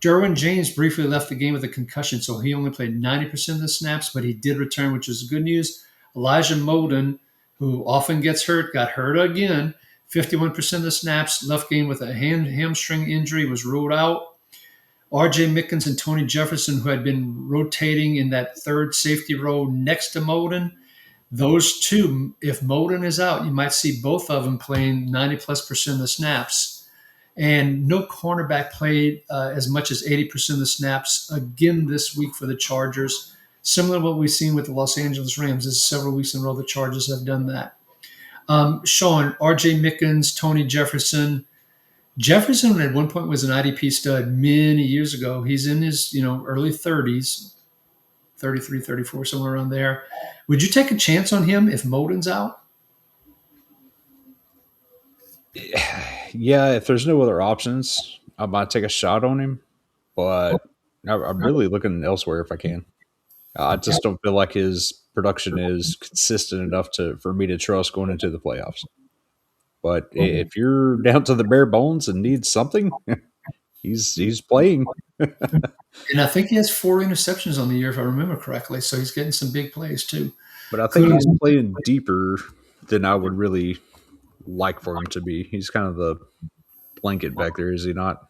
Derwin James briefly left the game with a concussion, so he only played 90% of the snaps, but he did return, which is good news. Elijah Molden, who often gets hurt, got hurt again. 51% of the snaps, left game with a hamstring injury, was ruled out. R.J. Mickens and Tony Jefferson, who had been rotating in that third safety role next to Molden, those two, if Molden is out, you might see both of them playing 90+% of the snaps. And no cornerback played as much as 80% of the snaps again this week for the Chargers. Similar to what we've seen with the Los Angeles Rams. This is several weeks in a row the Chargers have done that. Shawn, R.J. Mickens, Tony Jefferson. Jefferson at one point was an IDP stud many years ago. He's in his early 30s, 33, 34, somewhere around there. Would you take a chance on him if Molden's out? Yeah, if there's no other options, I might take a shot on him, but I'm really looking elsewhere if I can. I just don't feel like his production is consistent enough for me to trust going into the playoffs. But if you're down to the bare bones and need something, he's playing. And I think he has 4 interceptions on the year, if I remember correctly. So he's getting some big plays too. But I think Including, he's playing deeper than I would really like for him to be. He's kind of the blanket back there, is he not?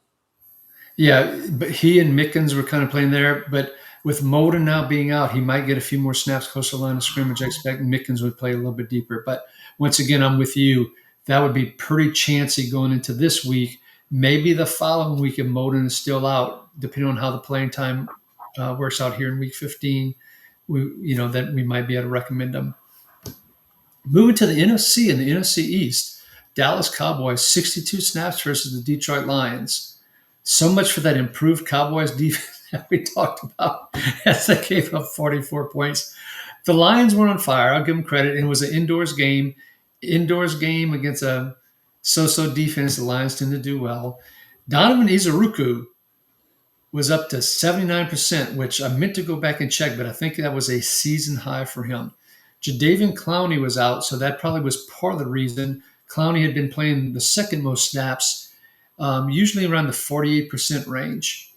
yeah, but he and Mickens were kind of playing there. But with Molden now being out, he might get a few more snaps close to the line of scrimmage. I expect Mickens would play a little bit deeper. But once again, I'm with you. That would be pretty chancy going into this week. Maybe the following week if Molden is still out, depending on how the playing time works out here in week 15, that we might be able to recommend him. Moving to the NFC and the NFC East, Dallas Cowboys 62 snaps versus the Detroit Lions. So much for that improved Cowboys defense that we talked about as they gave up 44 points. The Lions were on fire. I'll give them credit. It was an indoors game. Indoors game against a so-so defense. The Lions tend to do well. Donovan Izuruku was up to 79%, which I meant to go back and check, but I think that was a season high for him. Jadeveon Clowney was out, so that probably was part of the reason. Clowney had been playing the second most snaps, usually around the 48% range.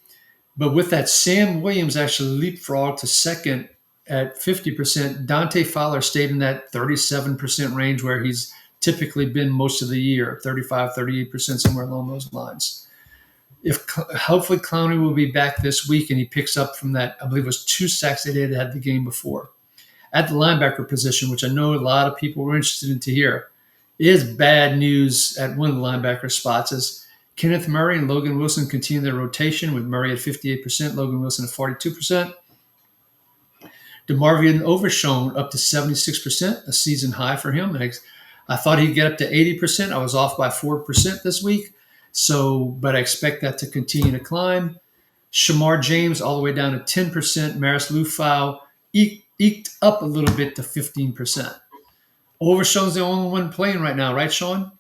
But with that, Sam Williams actually leapfrogged to second at 50%. Dante Fowler stayed in that 37% range where he's typically been most of the year, 35, 38%, somewhere along those lines. If hopefully Clowney will be back this week and he picks up from that, I believe it was 2 sacks that he had the game before. At the linebacker position, which I know a lot of people were interested in to hear, is bad news at one of the linebacker spots as Kenneth Murray and Logan Wilson continue their rotation with Murray at 58%, Logan Wilson at 42%. DeMarvion Overshown up to 76%, a season high for him. And I thought he'd get up to 80%. I was off by 4% this week. But I expect that to continue to climb. Shamar James all the way down to 10%. Maris Lufau eked up a little bit to 15%. Overshown's the only one playing right now, right, Shawn?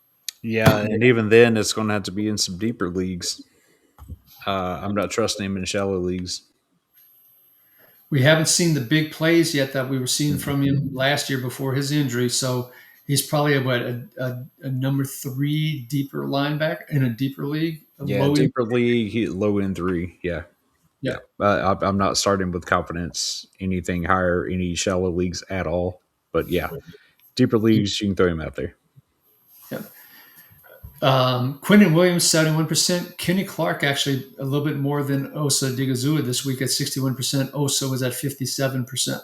Yeah, and even then, it's going to have to be in some deeper leagues. I'm not trusting him in shallow leagues. We haven't seen the big plays yet that we were seeing from him last year before his injury. So he's probably a number 3 deeper linebacker in a deeper league. Yeah, deeper league, low end 3. Yeah. Yeah. I'm not starting with confidence anything higher, any shallow leagues at all. But yeah, deeper leagues, you can throw him out there. Yeah. Quentin Williams, 71%. Kenny Clark, actually a little bit more than Osa Digazua this week at 61%. Osa was at 57%.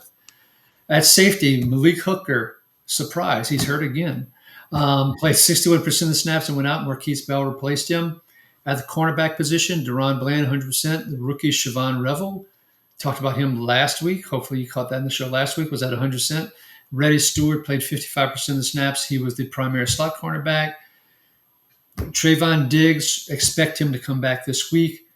At safety, Malik Hooker, surprise, he's hurt again. Played 61% of the snaps and went out. Marquise Bell replaced him. At the cornerback position, Deron Bland, 100%. The rookie, Siobhan Revel, talked about him last week. Hopefully you caught that in the show last week, was at 100%. Reddy Stewart played 55% of the snaps. He was the primary slot cornerback. Trayvon Diggs, expect him to come back this week.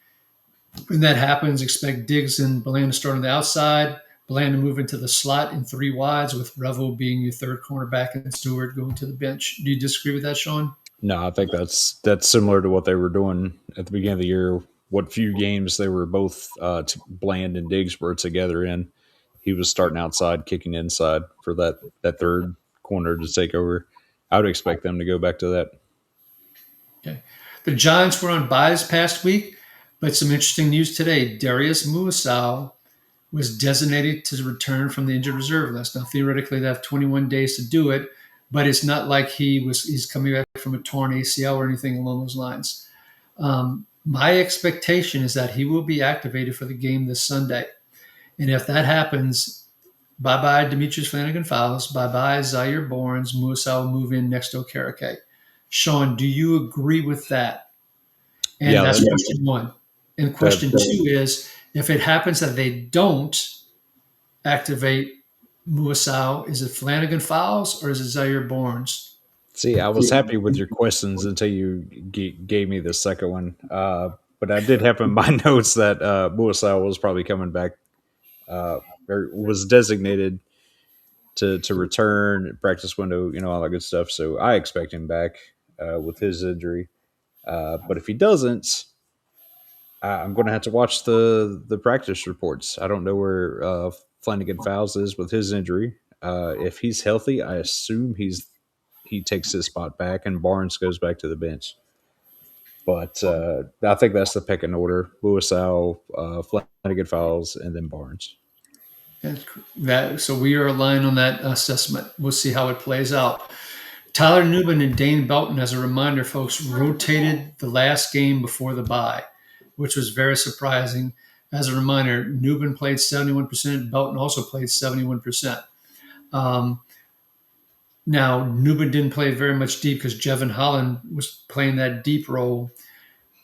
When that happens, expect Diggs and Bland to start on the outside. Bland to move into the slot in 3 wides, with Revel being your third cornerback and Stewart going to the bench. Do you disagree with that, Shawn? No, I think that's similar to what they were doing at the beginning of the year. What few games they were both Bland and Diggs were together in. He was starting outside, kicking inside for that third corner to take over. I would expect them to go back to that. Okay. The Giants were on bye this past week, but some interesting news today. Darius Muasau was designated to return from the injured reserve list. Now, theoretically, they have 21 days to do it, but it's not like he's coming back from a torn ACL or anything along those lines. My expectation is that he will be activated for the game this Sunday. And if that happens, bye bye Demetrius Flanagan Fowles, bye bye Zaire Barnes, Musa will move in next to Okereke. Shawn, do you agree with that? And Yeah, that's question one. And that question two is if it happens that they don't activate Muasau, is it Flanagan Fowles or is it Zaire Barnes? See, I was happy with your questions until you gave me the second one. But I did have in my notes that Muasau was probably coming back, uh, or was designated to return practice window, all that good stuff. So I expect him back with his injury. But if he doesn't, I'm going to have to watch the practice reports. I don't know where Flanagan Fowles is with his injury. If he's healthy, I assume he takes his spot back, and Barnes goes back to the bench. But I think that's the pecking order: Lewisau, Flanagan Fowles, and then Barnes. So we are aligned on that assessment. We'll see how it plays out. Tyler Newman and Dane Belton, as a reminder, folks, rotated the last game before the bye, which was very surprising. As a reminder, Newman played 71%. Belton also played 71%. Um, Now, Newman didn't play very much deep because Jevon Holland was playing that deep role,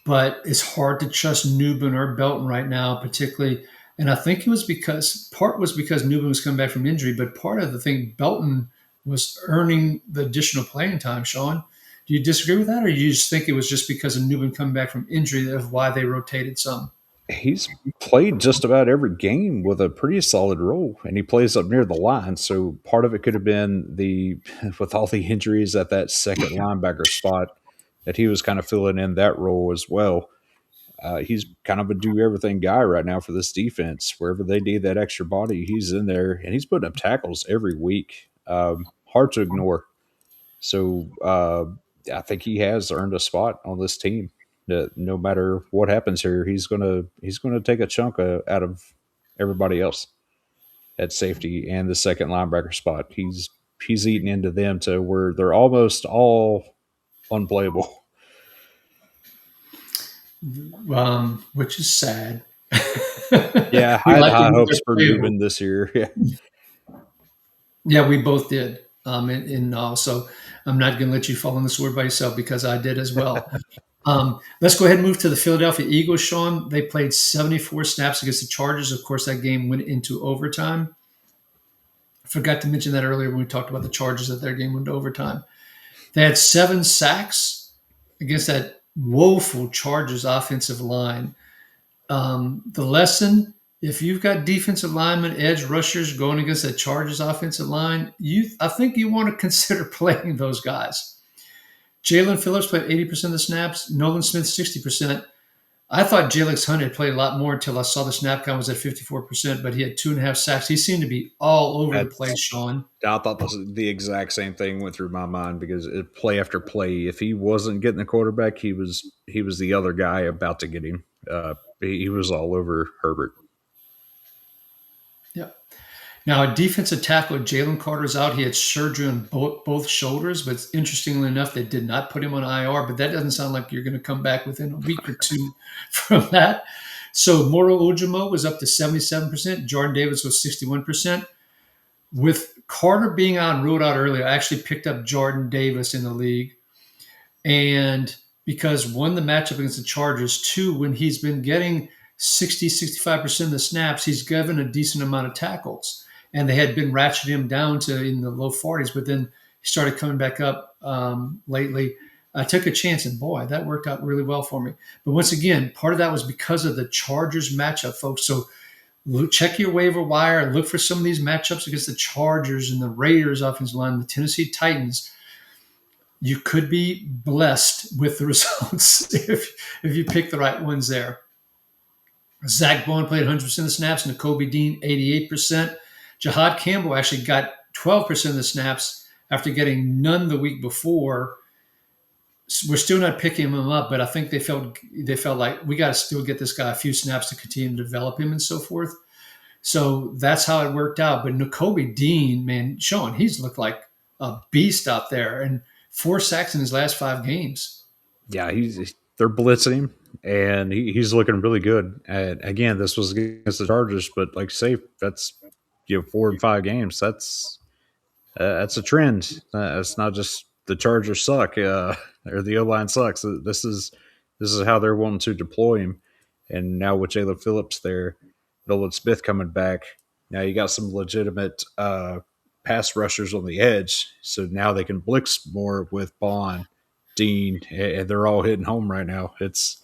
but it's hard to trust Newman or Belton right now, particularly. And I think it was because Newman was coming back from injury, but part of the thing, Belton was earning the additional playing time. Shawn, do you disagree with that, or you just think it was just because of Newman coming back from injury that's why they rotated some? He's played just about every game with a pretty solid role, and he plays up near the line. So part of it could have been the with all the injuries at that second linebacker spot that he was kind of filling in that role as well. He's kind of a do everything guy right now for this defense. Wherever they need that extra body, he's in there, and he's putting up tackles every week. Hard to ignore. So I think he has earned a spot on this team. That no matter what happens here, he's gonna take a chunk out of everybody else at safety and the second linebacker spot. He's eating into them to where they're almost all unplayable. Which is sad. Yeah, We I had like high them when hopes they're for playable. Newman this year. Yeah. Yeah, we both did. And also, I'm not going to let you fall on the sword by yourself because I did as well. Let's go ahead and move to the Philadelphia Eagles, Shawn. They played 74 snaps against the Chargers. Of course, that game went into overtime. I forgot to mention that earlier when we talked about the Chargers that their game went to overtime. They had 7 sacks against that woeful Chargers offensive line. The lesson, if you've got defensive linemen, edge rushers going against that Chargers offensive line, I think you want to consider playing those guys. Jalen Phillips played 80% of the snaps. Nolan Smith, 60%. I thought Jalen Hunt had played a lot more until I saw the snap count was at 54%, but he had 2.5 sacks. He seemed to be all over the place, That's Shawn. I thought the exact same thing went through my mind because play after play, if he wasn't getting the quarterback, he was the other guy about to get him. He was all over Herbert. Yeah. Now, a defensive tackle, Jalen Carter's out. He had surgery on both shoulders, but interestingly enough, they did not put him on IR. But that doesn't sound like you're going to come back within a week or two from that. So Moro Ojimo was up to 77%. Jordan Davis was 61%. With Carter being on ruled out earlier, I actually picked up Jordan Davis in the league. And because one, the matchup against the Chargers, two, when he's been getting 65% of the snaps, he's given a decent amount of tackles. And they had been ratcheting him down to in the low 40s, but then he started coming back up lately. I took a chance, and boy, that worked out really well for me. But once again, part of that was because of the Chargers matchup, folks. So check your waiver wire, look for some of these matchups against the Chargers and the Raiders offensive line, the Tennessee Titans. You could be blessed with the results if you pick the right ones there. Zach Bowen played 100% of the snaps, and Kobe Dean 88%. Jahad Campbell actually got 12% of the snaps after getting none the week before. We're still not picking him up, but I think they felt like we got to still get this guy a few snaps to continue to develop him and so forth. So that's how it worked out. But N'Kobe Dean, man, Shawn, he's looked like a beast out there, and 4 sacks in his last 5 games. Yeah, they're blitzing him, and he's looking really good. And again, this was against the Chargers, but like say that's 4 and 5 games. That's a trend. It's not just the Chargers suck or the O line sucks. This is how they're wanting to deploy him. And now with Jalen Phillips there, Nolan Smith coming back, now you got some legitimate pass rushers on the edge. So now they can blitz more with Bond, Dean, and they're all hitting home right now. It's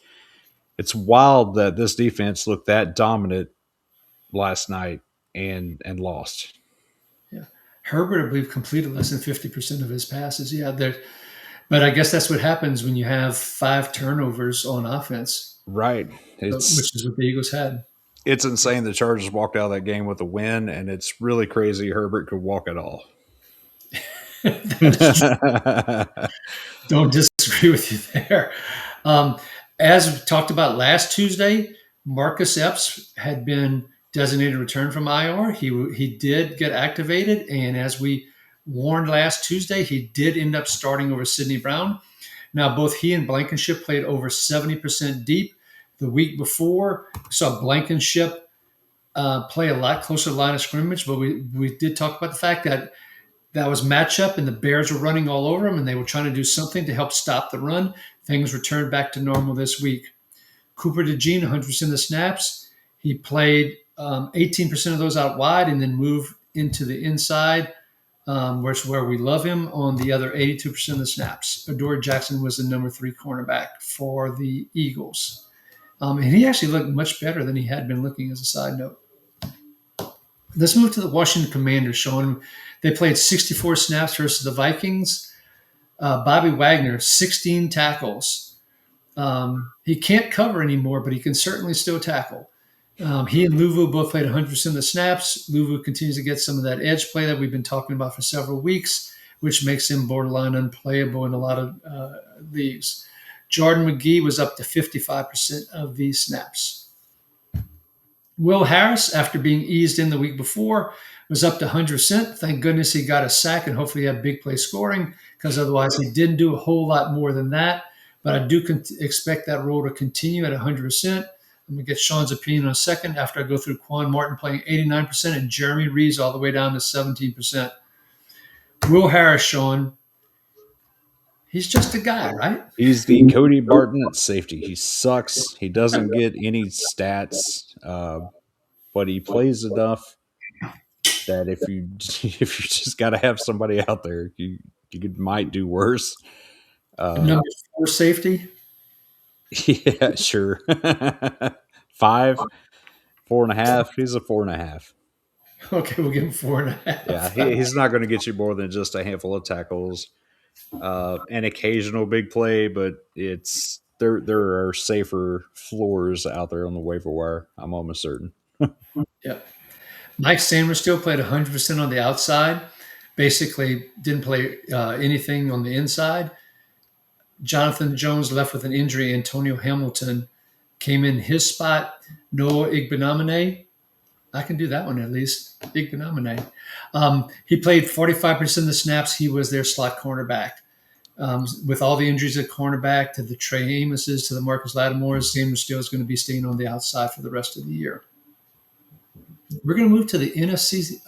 wild that this defense looked that dominant last night and lost. Yeah. Herbert, I believe, completed less than 50% of his passes. Yeah, but I guess that's what happens when you have 5 turnovers on offense, Right. which is what the Eagles had. It's insane the Chargers walked out of that game with a win, and it's really crazy Herbert could walk at all. That is true. Don't disagree with you there. Um, as we talked about last Tuesday, Marcus Epps had been designated return from IR. He did get activated, and as we warned last Tuesday, he did end up starting over Sidney Brown. Now, both he and Blankenship played over 70% deep. The week before, we saw Blankenship play a lot closer to line of scrimmage, but we did talk about the fact that was matchup and the Bears were running all over them and they were trying to do something to help stop the run. Things returned back to normal this week. Cooper DeJean, 100% of the snaps. He played 18% of those out wide and then moved into the inside, where we love him, on the other 82% of the snaps. Adoree Jackson was the number 3 cornerback for the Eagles. And he actually looked much better than he had been looking, as a side note. Let's move to the Washington Commanders, Shawn. They played 64 snaps versus the Vikings. Bobby Wagner, 16 tackles. He can't cover anymore, but he can certainly still tackle. He and Luvu both played 100% of the snaps. Luvu continues to get some of that edge play that we've been talking about for several weeks, which makes him borderline unplayable in a lot of leagues. Jordan McGee was up to 55% of these snaps. Will Harris, after being eased in the week before, was up to 100%. Thank goodness he got a sack and hopefully had big play scoring, because otherwise he didn't do a whole lot more than that. But I do expect that role to continue at 100%. I'm going to get Shawn's opinion in a second after I go through Quan Martin playing 89% and Jeremy Reeves all the way down to 17%. Will Harris, Shawn, he's just a guy, right? He's the Cody Barton at safety. He sucks. He doesn't get any stats, but he plays enough that if you just got to have somebody out there, might do worse. Number 4 safety. Yeah, sure. 5, 4.5. He's a 4.5. Okay, we'll give him 4.5. Yeah, he's not going to get you more than just a handful of tackles, an occasional big play, but there are safer floors out there on the waiver wire. I'm almost certain. Yep. Mike Sanders still played 100% on the outside. Basically, didn't play anything on the inside. Jonathan Jones left with an injury. Antonio Hamilton came in his spot. Noah Igbenamine. I can do that one at least. Igbenamine. He played 45% of the snaps. He was their slot cornerback. With all the injuries at cornerback, to the Trey Amoses, to the Marcus Lattimores, Sanders still is going to be staying on the outside for the rest of the year. We're going to move to the NFC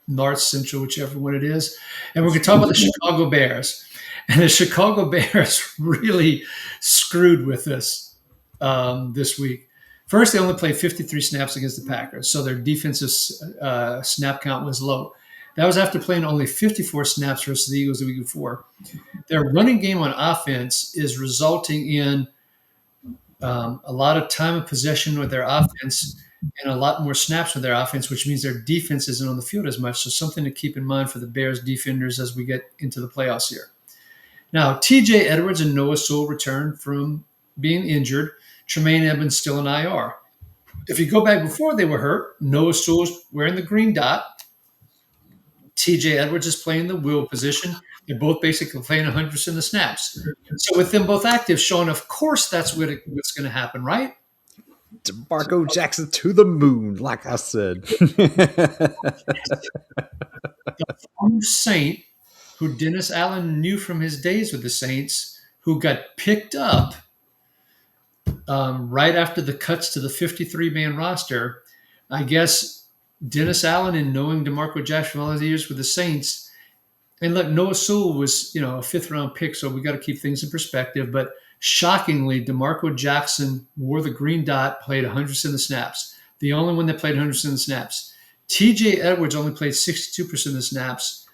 North Central, whichever one it is. And we're going to talk about the Chicago Bears. And the Chicago Bears really screwed with us this week. First, they only played 53 snaps against the Packers, so their defensive snap count was low. That was after playing only 54 snaps versus the Eagles the week before. Their running game on offense is resulting in a lot of time of possession with their offense and a lot more snaps with their offense, which means their defense isn't on the field as much. So something to keep in mind for the Bears defenders as we get into the playoffs here. Now, TJ Edwards and Noah Sewell returned from being injured. Tremaine Edmonds still in IR. If you go back before they were hurt, Noah Sewell was wearing the green dot. TJ Edwards is playing the will position. They're both basically playing 100% of the snaps. So with them both active, Shawn, of course that's what's going to happen, right? DeMarco Jackson to the moon, like I said. The former Saint, who Dennis Allen knew from his days with the Saints, who got picked up right after the cuts to the 53-man roster. I guess Dennis Allen, and knowing DeMarco Jackson all those years with the Saints, and look, Noah Sewell was, a fifth-round pick, so we got to keep things in perspective. But shockingly, DeMarco Jackson wore the green dot, played 100% of the snaps. The only one that played 100% of the snaps. TJ Edwards only played 62% of the snaps.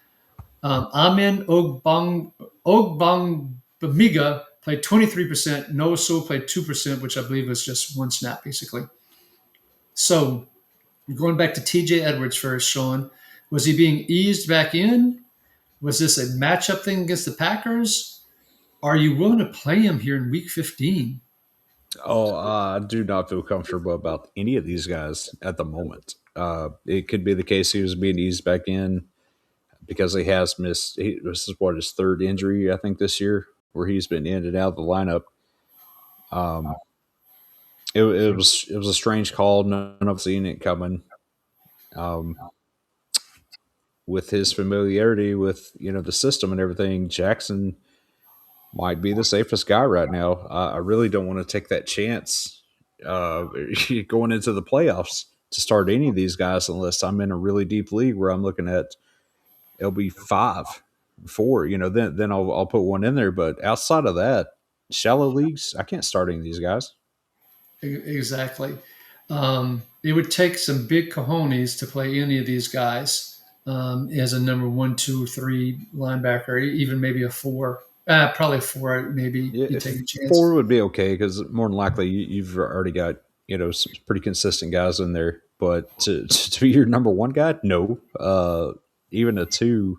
Amen Ogbongbemiga played 23%. Noah Sewell played 2%, which I believe was just one snap, basically. So going back to TJ Edwards first, Shawn, was he being eased back in? Was this a matchup thing against the Packers? Are you willing to play him here in week 15? Oh, I do not feel comfortable about any of these guys at the moment. It could be the case he was being eased back in because he has missed. This is what his third injury, I think, this year, where he's been in and out of the lineup. It was a strange call. None of us seen it coming. With his familiarity with the system and everything, Jackson might be the safest guy right now. I really don't want to take that chance going into the playoffs to start any of these guys unless I'm in a really deep league where I'm looking at LB 5, 4. Then I'll put one in there. But outside of that, shallow leagues, I can't start any of these guys. Exactly. It would take some big cojones to play any of these guys as a number 1, 2, 3 linebacker, even maybe a 4. Probably 4. Maybe Yeah, you take a chance. 4 would be okay because more than likely you've already got some pretty consistent guys in there. But to be your number 1 guy, no. Even a 2,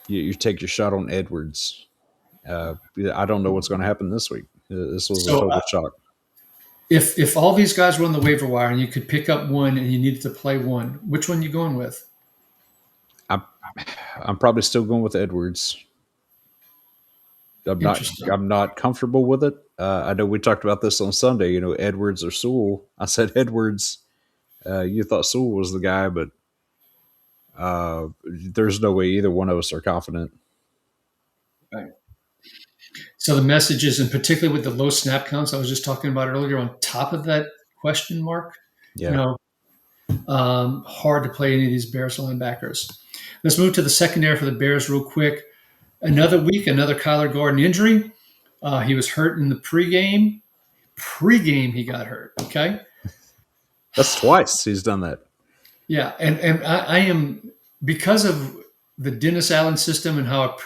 you take your shot on Edwards. I don't know what's going to happen this week. This was a total shock. If all these guys were on the waiver wire and you could pick up one and you needed to play one, which one are you going with? I'm probably still going with Edwards. I'm not comfortable with it. I know we talked about this on Sunday. Edwards or Sewell. I said Edwards. You thought Sewell was the guy, but there's no way either one of us are confident. Right. So the messages, and particularly with the low snap counts, I was just talking about earlier, on top of that question mark, Yeah. Hard to play any of these Bears linebackers. Let's move to the secondary for the Bears real quick. Another week, another Kyler Gordon injury. He was hurt in the pregame. He got hurt. Okay. That's twice he's done that. Yeah. And I am, because of the Dennis Allen system and how it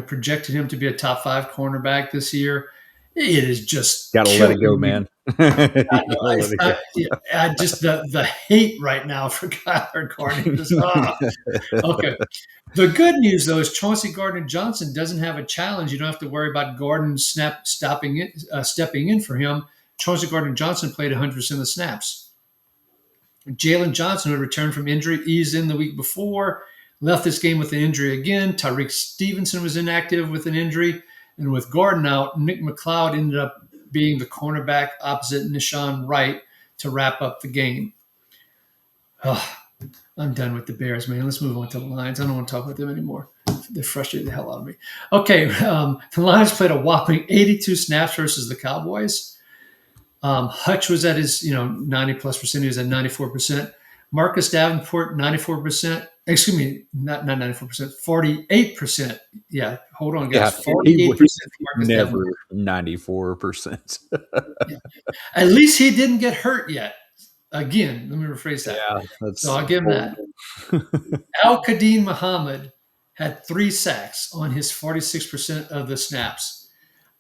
projected him to be a top 5 cornerback this year, it is just gotta let it go, man. I just the hate right now for Kyler Gordon. Okay. The good news though is Chauncey Gardner-Johnson doesn't have a challenge. You don't have to worry about Gordon stepping in for him. Chauncey Gardner-Johnson played 100% of the snaps. Jalen Johnson, who returned from injury, eased in the week before, left this game with an injury again. Tyreek Stevenson was inactive with an injury. And with Gordon out, Nick McLeod ended up being the cornerback opposite Nishan Wright to wrap up the game. I'm done with the Bears, man. Let's move on to the Lions. I don't want to talk about them anymore. They frustrated the hell out of me. Okay, the Lions played a whopping 82 snaps versus the Cowboys. Hutch was at his 90+%. He was at 94%. Marcus Davenport 94%. Excuse me, not 94%, 48%. Yeah, hold on, guys. 48% never 94%. Yeah. At least he didn't get hurt yet. Again, let me rephrase that. Yeah, so I'll give him that. Al-Qadim Muhammad had 3 sacks on his 46% of the snaps.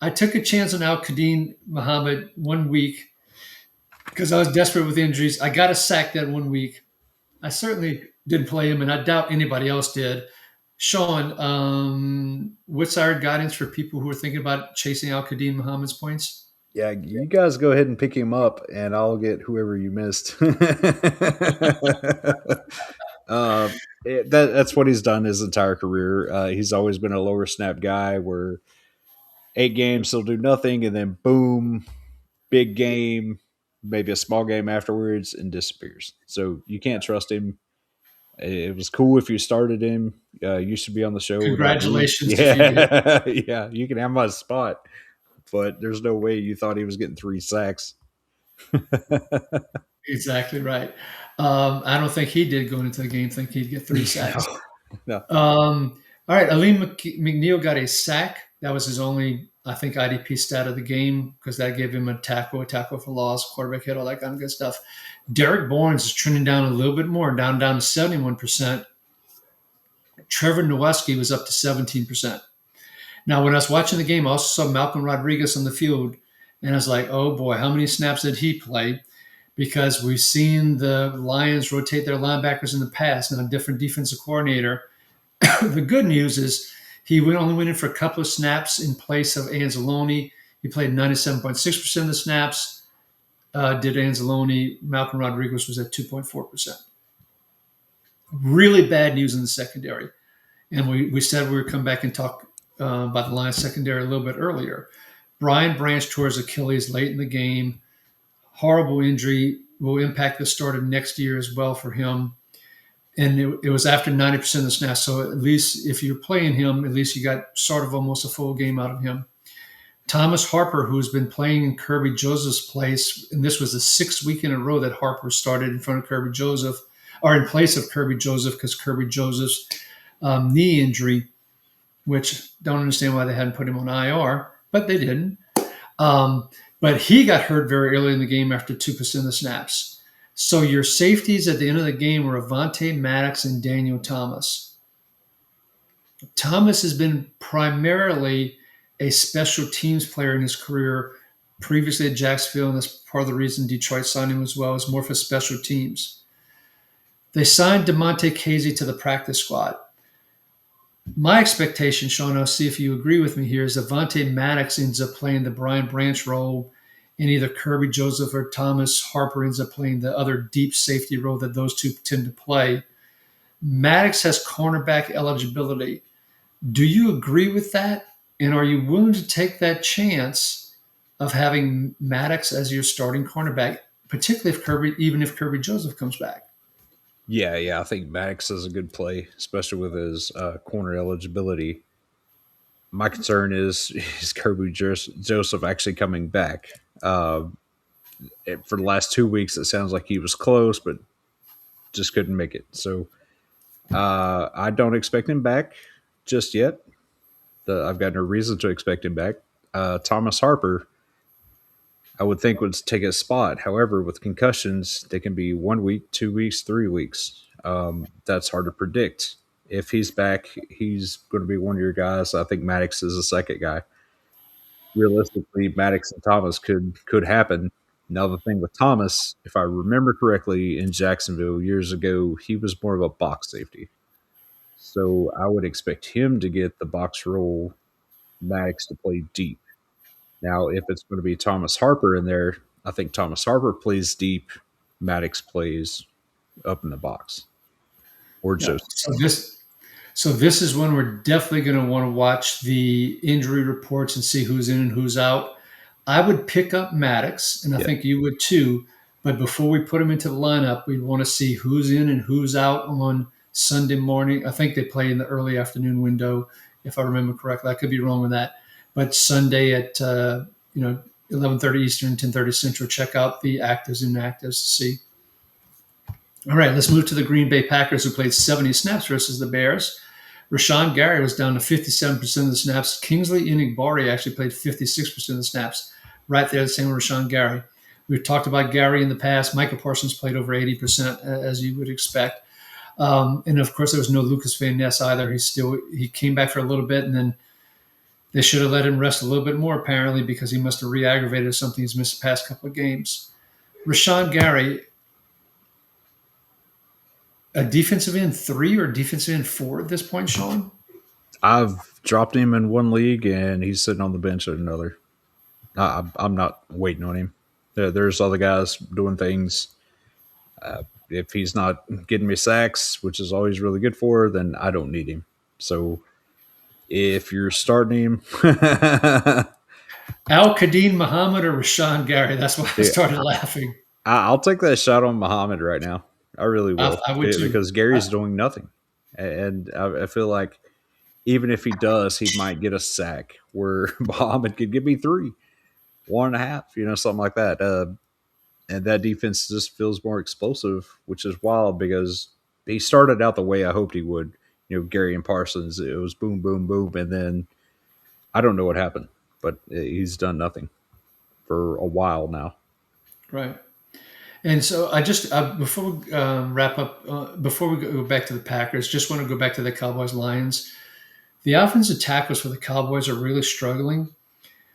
I took a chance on Al-Qadim Muhammad one week because I was desperate with injuries. I got a sack that one week. I certainly didn't play him, and I doubt anybody else did. Shawn, what's our guidance for people who are thinking about chasing Al-Qadim Muhammad's points? Yeah, you guys go ahead and pick him up, and I'll get whoever you missed. Uh, that's what he's done his entire career. He's always been a lower snap guy where 8 games he'll do nothing and then boom, big game, maybe a small game afterwards and disappears. So you can't trust him. It was cool if you started him. You should be on the show with RB. Congratulations if you did. Yeah, yeah, you can have my spot, but there's no way you thought he was getting 3 sacks. Exactly right. I don't think he did going into the game think he'd get 3 sacks. no, no. All right, Aleem McNeil got a sack. That was his only, I think, IDP stat of the game because that gave him a tackle for loss, quarterback hit, all that kind of good stuff. Derek Barnes is trending down a little bit more, down to 71%. Trevor Noweski was up to 17%. Now, when I was watching the game, I also saw Malcolm Rodriguez on the field, and I was like, oh boy, how many snaps did he play? Because we've seen the Lions rotate their linebackers in the past, and a different defensive coordinator. The good news is he only went in for a couple of snaps in place of Anzalone. He played 97.6% of the snaps. Did Anzalone. Malcolm Rodriguez was at 2.4%. Really bad news in the secondary. And we said we would come back and talk about the Lions secondary a little bit earlier. Brian Branch tore his Achilles late in the game. Horrible injury, will impact the start of next year as well for him. And it was after 90% of the snaps. So at least if you're playing him, at least you got sort of almost a full game out of him. Thomas Harper, who's been playing in Kirby Joseph's place, and this was the 6th week in a row that Harper started in front of Kirby Joseph, or in place of Kirby Joseph, because Kirby Joseph's knee injury, which don't understand why they hadn't put him on IR, but they didn't. But he got hurt very early in the game after 2% of the snaps. So your safeties at the end of the game were Avonte Maddox and Daniel Thomas. Thomas has been primarily a special teams player in his career, previously at Jacksonville, and that's part of the reason Detroit signed him as well, is more for special teams. They signed DeMonte Casey to the practice squad. My expectation, Shawn, I'll see if you agree with me here, is Avonte Maddox ends up playing the Brian Branch role, and either Kirby Joseph or Thomas Harper ends up playing the other deep safety role that those two tend to play. Maddox has cornerback eligibility. Do you agree with that? And are you willing to take that chance of having Maddox as your starting cornerback, particularly even if Kirby Joseph comes back? Yeah, yeah. I think Maddox is a good play, especially with his corner eligibility. My concern is Kirby Joseph actually coming back? For the last 2 weeks, it sounds like he was close, but just couldn't make it. So I don't expect him back just yet. I've got no reason to expect him back. Thomas Harper, I would think would take a spot. However, with concussions, they can be 1 week, 2 weeks, 3 weeks. That's hard to predict. If he's back, he's going to be one of your guys. I think Maddox is the second guy. Realistically, Maddox and Thomas could happen. Now the thing with Thomas, if I remember correctly, in Jacksonville years ago, he was more of a box safety. So I would expect him to get the box role, Maddox to play deep. Now, if it's going to be Thomas Harper in there, I think Thomas Harper plays deep, Maddox plays up in the box, or Yeah. Joseph. So this is when we're definitely going to want to watch the injury reports and see who's in and who's out. I would pick up Maddox, and I Yeah, think you would too. But before we put him into the lineup, we'd want to see who's in and who's out on Sunday morning. I think they play in the early afternoon window, if I remember correctly. I could be wrong with that. But Sunday at 11:30 Eastern, 10:30 Central, check out the actives and inactives to see. All right, let's move to the Green Bay Packers, who played 70 snaps versus the Bears. Rashawn Gary was down to 57% of the snaps. Kingsley Enagbari actually played 56% of the snaps. Right there, the same with Rashawn Gary. We've talked about Gary in the past. Micah Parsons played over 80%, as you would expect. And of course, there was no Lucas Van Ness either. He came back for a little bit, and then they should have let him rest a little bit more, apparently, because he must have re-aggravated something he's missed the past couple of games. Rashawn Gary, a defensive end 3 or defensive end 4 at this point, Shawn? I've dropped him in one league, and he's sitting on the bench at another. I'm not waiting on him. There's other guys doing things. if he's not getting me sacks, which is always really good for, then I don't need him. So if you're starting him, Al Qadim Muhammad or Rashawn Gary. That's why I dude, started laughing. I'll take that shot on Muhammad right now. I really will, I would too. because Gary's doing nothing, and I feel like even if he does, he might get a sack where Muhammad could give me three, 1.5, something like that. And that defense just feels more explosive, which is wild because he started out the way I hoped he would. Gary and Parsons, it was boom, boom, boom, and then I don't know what happened, but he's done nothing for a while now. Right. And so I just before we wrap up, before we go back to the Packers, just want to go back to the Cowboys Lions. The offensive tackles for the Cowboys are really struggling.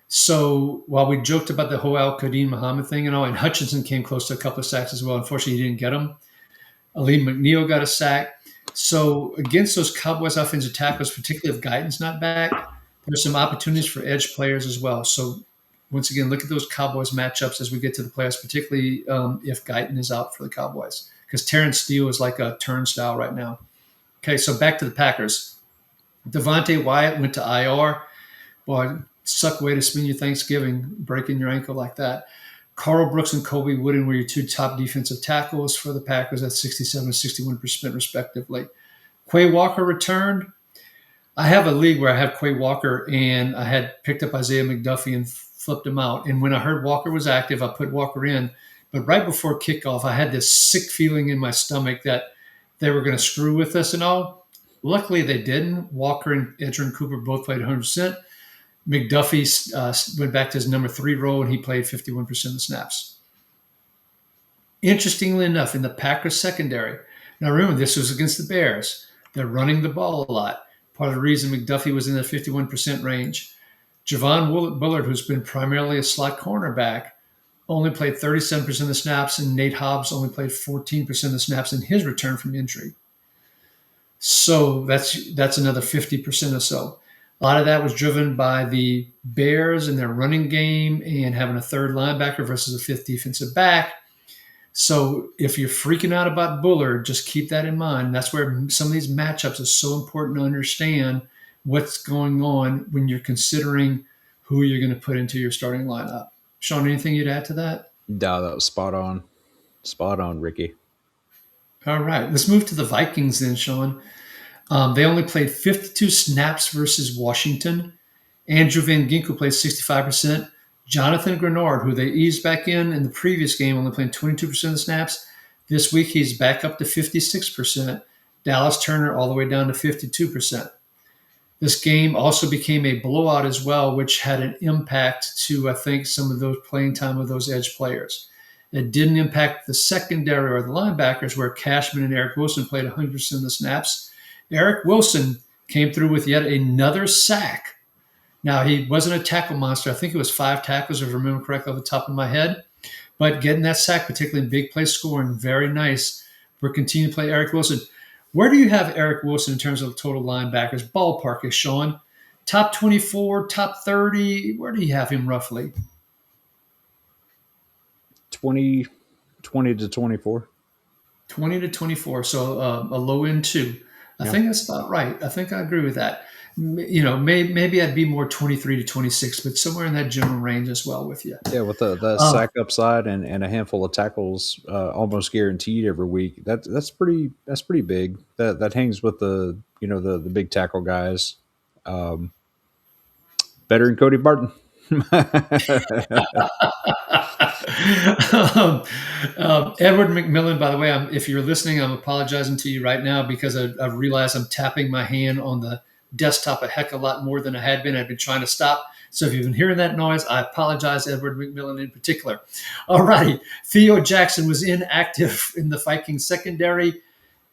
So while we joked about the whole Al Qadim Muhammad thing and all, and Hutchinson came close to a couple of sacks as well. Unfortunately, he didn't get them. Aleem McNeil got a sack. So against those Cowboys offensive tackles, particularly if Guyton's not back, there's some opportunities for edge players as well. So once again, look at those Cowboys matchups as we get to the playoffs, particularly if Guyton is out for the Cowboys, because Terrence Steele is like a turnstile right now. Okay, so back to the Packers. Devontae Wyatt went to IR. Boy, suck way to spend your Thanksgiving breaking your ankle like that. Carl Brooks and Kobe Wooden were your two top defensive tackles for the Packers at 67 and 61% respectively. Quay Walker returned. I have a league where I have Quay Walker, and I had picked up Isaiah McDuffie and flipped him out. And when I heard Walker was active, I put Walker in. But right before kickoff, I had this sick feeling in my stomach that they were going to screw with us and all. Luckily, they didn't. Walker and Edgerrin Cooper both played 100%. McDuffie went back to his number 3 role, and he played 51% of the snaps. Interestingly enough, in the Packers secondary, now remember, this was against the Bears. They're running the ball a lot. Part of the reason McDuffie was in the 51% range. Javon Bullard, who's been primarily a slot cornerback, only played 37% of the snaps, and Nate Hobbs only played 14% of the snaps in his return from injury. So that's another 50% or so. A lot of that was driven by the Bears and their running game and having a third linebacker versus a fifth defensive back. So if you're freaking out about Bullard, just keep that in mind. That's where some of these matchups are so important to understand what's going on when you're considering who you're going to put into your starting lineup. Shawn, anything you'd add to that? No, that was spot on. Spot on, Ricky. All right, let's move to the Vikings then, Shawn. They only played 52 snaps versus Washington. Andrew Van Ginkel played 65%. Jonathan Grenard, who they eased back in the previous game, only playing 22% of the snaps. This week, he's back up to 56%. Dallas Turner all the way down to 52%. This game also became a blowout as well, which had an impact to, I think, some of those playing time of those edge players. It didn't impact the secondary or the linebackers, where Cashman and Eric Wilson played 100% of the snaps. Eric Wilson came through with yet another sack. Now, he wasn't a tackle monster. I think it was 5 tackles, if I remember correctly off the top of my head. But getting that sack, particularly in big play scoring, very nice. We're continuing to play Eric Wilson. Where do you have Eric Wilson in terms of total linebackers? Ballpark is Shawn. Top 24, top 30. Where do you have him roughly? 20, 20 to 24. 20 to 24. So a low end 2. I Yeah. think that's about right. I think I agree with that. Maybe I'd be more 23 to 26, but somewhere in that general range as well with you. Yeah, with the Um, sack upside and a handful of tackles almost guaranteed every week. That's pretty big. That hangs with the big tackle guys. Um, Better than Cody Barton. um, Edward McMillan, by the way, if you're listening, I'm apologizing to you right now because I realize I'm tapping my hand on the desktop a heck of a lot more than I had been. I've been trying to stop. So if you've been hearing that noise, I apologize, Edward McMillan in particular. All righty. Theo Jackson was inactive in the Vikings secondary.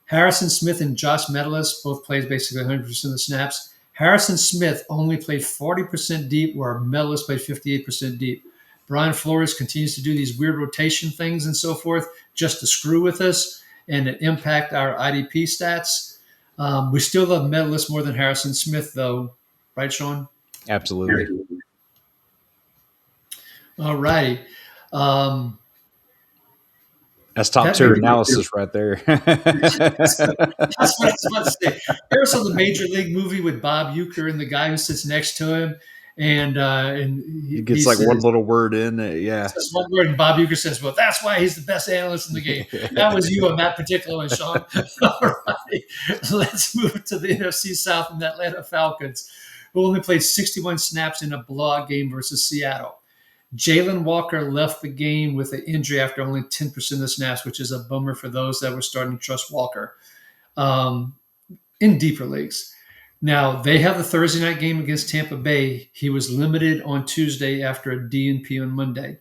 Harrison Smith and Josh Metellus both played basically 100% of the snaps. Harrison Smith only played 40% deep, where Metellus played 58% deep. Brian Flores continues to do these weird rotation things and so forth just to screw with us and impact our IDP stats. We still love Metellus more than Harrison Smith, though. Right, Shawn? Absolutely. All righty. Um, That's top That may tier be the analysis right there. so that's what I was about to say. There was the Major League movie with Bob Uecker and the guy who sits next to him, and He he gets like one says, little word in. Yeah. says one word, and Bob Uecker says, "Well, that's why he's the best analyst in the game." That was you on that particular one, Shawn. All right, let's move to the NFC South and the Atlanta Falcons, who only played 61 snaps in a blowout game versus Seattle. Jalen Walker left the game with an injury after only 10% of the snaps, which is a bummer for those that were starting to trust Walker um, in deeper leagues. Now, they have the Thursday night game against Tampa Bay. He was limited on Tuesday after a DNP on Monday.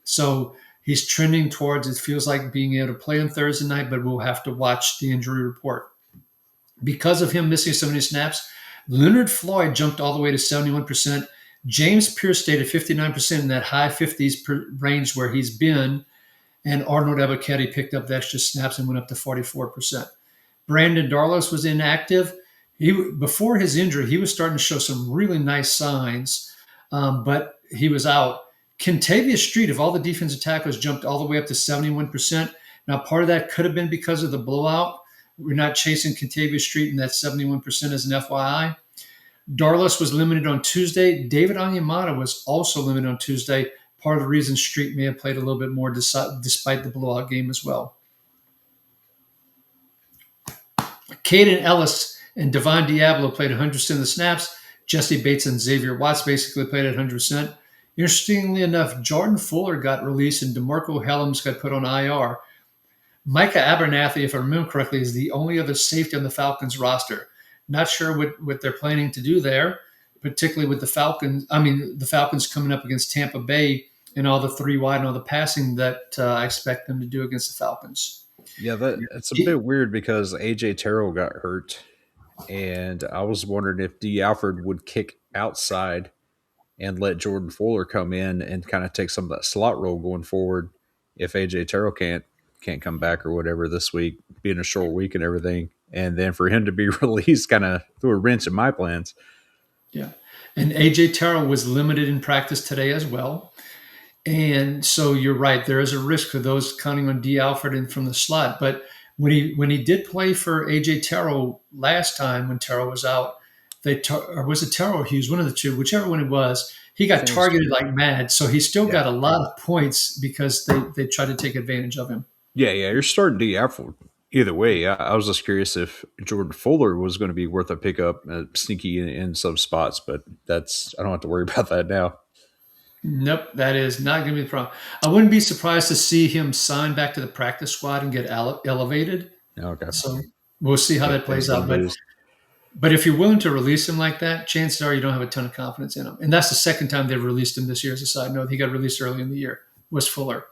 So he's trending towards, it feels like, being able to play on Thursday night, but we'll have to watch the injury report. Because of him missing so many snaps, Leonard Floyd jumped all the way to 71%. James Pierce stayed at 59% in that high 50s range where he's been. And Arnold Ebiketie picked up the extra snaps and went up to 44%. Brandon Darlos was inactive. Before his injury, he was starting to show some really nice signs, but he was out. Kentavious Street, of all the defensive tackles, jumped all the way up to 71%. Now, part of that could have been because of the blowout. We're not chasing Kentavious Street in that 71% as an FYI. Darlos was limited on Tuesday. David Onyemata was also limited on Tuesday. Part of the reason Street may have played a little bit more despite the blowout game as well. Caden Ellis and Devon Diablo played 100% of the snaps. Jesse Bates and Xavier Watts basically played at 100%. Interestingly enough, Jordan Fuller got released and DeMarco Helms got put on IR. Micah Abernathy, if I remember correctly, is the only other safety on the Falcons roster. Not sure what they're planning to do there, particularly with the Falcons. I mean, the Falcons coming up against Tampa Bay and all the three wide and all the passing that I expect them to do against the Falcons. Yeah, that's a bit weird because AJ Terrell got hurt, and I was wondering if D. Alfred would kick outside and let Jordan Fuller come in and kind of take some of that slot role going forward. If AJ Terrell can't come back or whatever this week, being a short week and everything, and then for him to be released, kind of threw a wrench in my plans. Yeah. And AJ Terrell was limited in practice today as well. And so you're right. There is a risk for those counting on D. Alfred and from the slot. But when he did play for AJ Terrell last time when Terrell was out, or was it Terrell or Hughes, one of the two, whichever one it was, he got targeted like mad. So he still got a lot of points because they tried to take advantage of him. Yeah, you're starting D. Alfred. Either way, I was just curious if Jordan Fuller was going to be worth a pickup, sneaky in some spots, but I don't have to worry about that now. Nope, that is not going to be the problem. I wouldn't be surprised to see him sign back to the practice squad and get elevated. Okay. So we'll see how that plays out. But if you're willing to release him like that, chances are you don't have a ton of confidence in him. And that's the second time they've released him this year as a side note. He got released early in the year, was Fuller.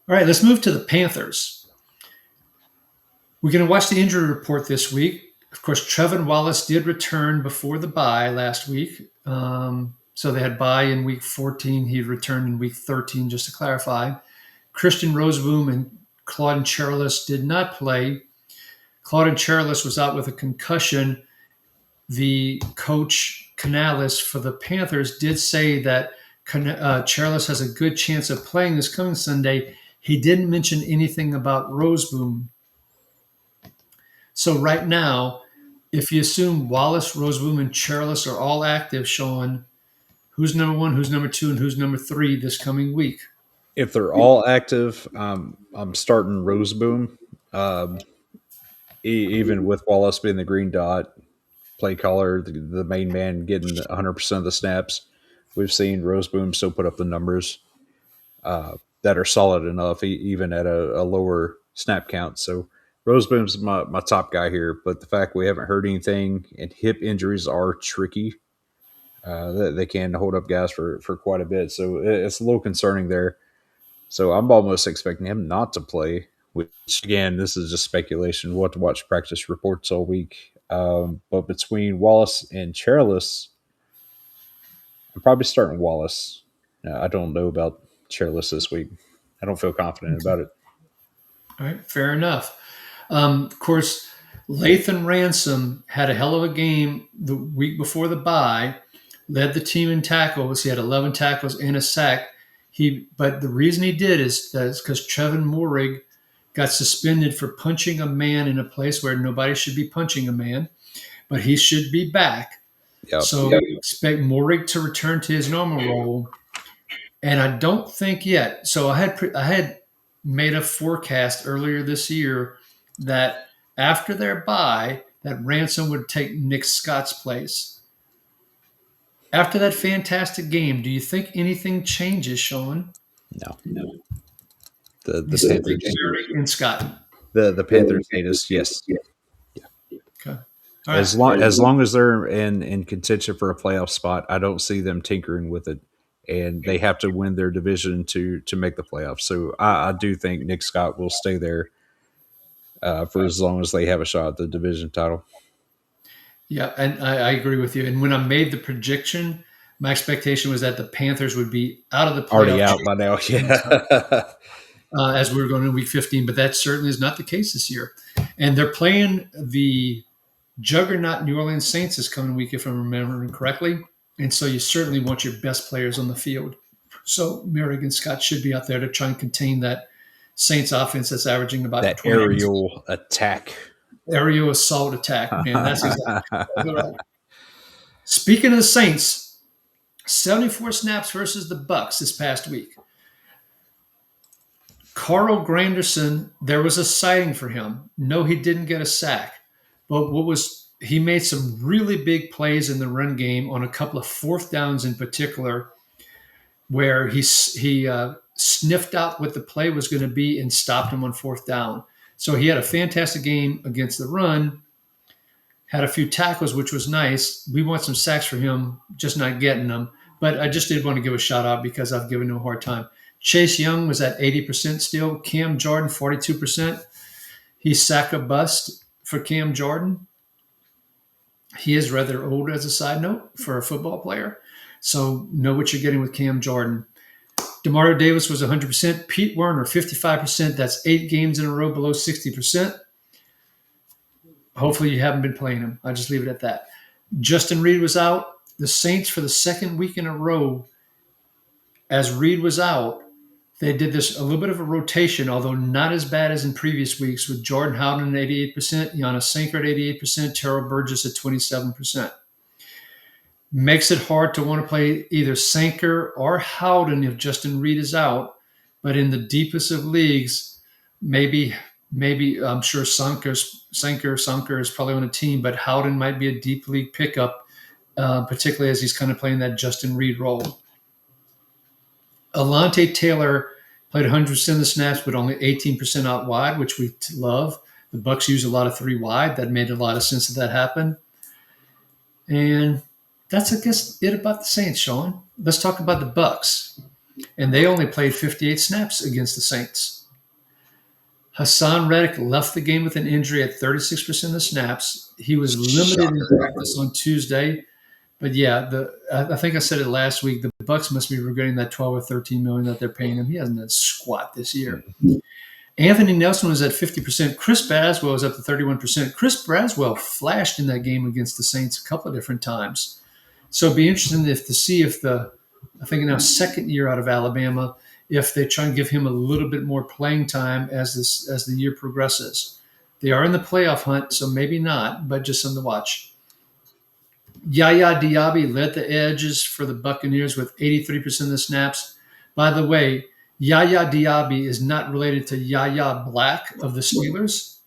All right, let's move to the Panthers. We're going to watch the injury report this week. Of course, Trevin Wallace did return before the bye last week. So they had bye in week 14. He returned in week 13, just to clarify. Christian Roseboom and Claudin Charles did not play. Claudin Charles was out with a concussion. The coach, Canales, for the Panthers did say that Charles has a good chance of playing this coming Sunday. He didn't mention anything about Roseboom. So right now, if you assume Wallace, Roseboom, and Charles are all active, Shawn, who's number one, who's number two, and who's number three this coming week? If they're all active, I'm starting Roseboom. Even with Wallace being the green dot, play caller, the main man getting 100% of the snaps, we've seen Roseboom still put up the numbers that are solid enough, even at a lower snap count. So Roseboom's my top guy here. But the fact we haven't heard anything, and hip injuries are tricky. They can hold up guys for quite a bit. So it's a little concerning there. So I'm almost expecting him not to play, which, again, this is just speculation. We'll have to watch practice reports all week. But between Wallace and Charles, I'm probably starting Wallace. I don't know about Charles this week. I don't feel confident about it. All right, fair enough. Of course, Lathan Ransom had a hell of a game the week before the bye, led the team in tackles. He had 11 tackles and a sack. But the reason he did is because Trevin Moorig got suspended for punching a man in a place where nobody should be punching a man, but he should be back. Yep. So expect Morig to return to his normal role. And I don't think yet. So I had made a forecast earlier this year that after their bye, that Ransom would take Nick Scott's place. After that fantastic game, do you think anything changes, Shawn? No. No. The Panthers. And Scott. The Panthers hate us. Yes. Okay. As long as they're in contention for a playoff spot, I don't see them tinkering with it. And they have to win their division to make the playoffs. So I do think Nick Scott will stay there for as long as they have a shot at the division title. Yeah, and I agree with you. And when I made the prediction, my expectation was that the Panthers would be out of the playoff Already out by now. Yeah. As we were going to week 15, but that certainly is not the case this year. And they're playing the juggernaut New Orleans Saints this coming week, if I'm remembering correctly. And so you certainly want your best players on the field. So Merrick and Scott should be out there to try and contain that Saints offense that's averaging about that 20 aerial attack. Aerial assault attack, man. That's exactly right. Speaking of the Saints, 74 snaps versus the Bucks this past week. Carl Granderson, there was a sighting for him. No, he didn't get a sack. But he made some really big plays in the run game on a couple of fourth downs in particular, where he sniffed out what the play was going to be and stopped him on fourth down. So he had a fantastic game against the run, had a few tackles, which was nice. We want some sacks for him, just not getting them. But I just did want to give a shout out because I've given him a hard time. Chase Young was at 80% still. Cam Jordan, 42%. He's sack a bust for Cam Jordan. He is rather old, as a side note, for a football player. So know what you're getting with Cam Jordan. DeMario Davis was 100%. Pete Werner, 55%. That's 8 games in a row below 60%. Hopefully you haven't been playing him. I'll just leave it at that. Justin Reed was out. The Saints, for the second week in a row, as Reed was out, they did this a little bit of a rotation, although not as bad as in previous weeks, with Jordan Howden at 88%, Giannis Sanker at 88%, Terrell Burgess at 27%. Makes it hard to want to play either Sanker or Howden if Justin Reed is out. But in the deepest of leagues, maybe I'm sure Sanker is probably on a team, but Howden might be a deep league pickup, particularly as he's kind of playing that Justin Reed role. Alante Taylor played 100% of the snaps, but only 18% out wide, which we love. The Bucs use a lot of 3 wide. That made a lot of sense that happened. And that's, I guess, it about the Saints, Shawn. Let's talk about the Bucs. And they only played 58 snaps against the Saints. Hassan Reddick left the game with an injury at 36% of the snaps. He was limited in practice on Tuesday. But yeah, I think I said it last week. The Bucs must be regretting that 12 or 13 million that they're paying him. He hasn't done squat this year. Anthony Nelson was at 50%. Chris Braswell was up to 31%. Chris Braswell flashed in that game against the Saints a couple of different times. So it'd be interesting to see if I think now second year out of Alabama, if they try and give him a little bit more playing time as the year progresses. They are in the playoff hunt, so maybe not, but just something to watch. Yaya Diaby led the edges for the Buccaneers with 83% of the snaps. By the way, Yaya Diaby is not related to Yaya Black of the Steelers.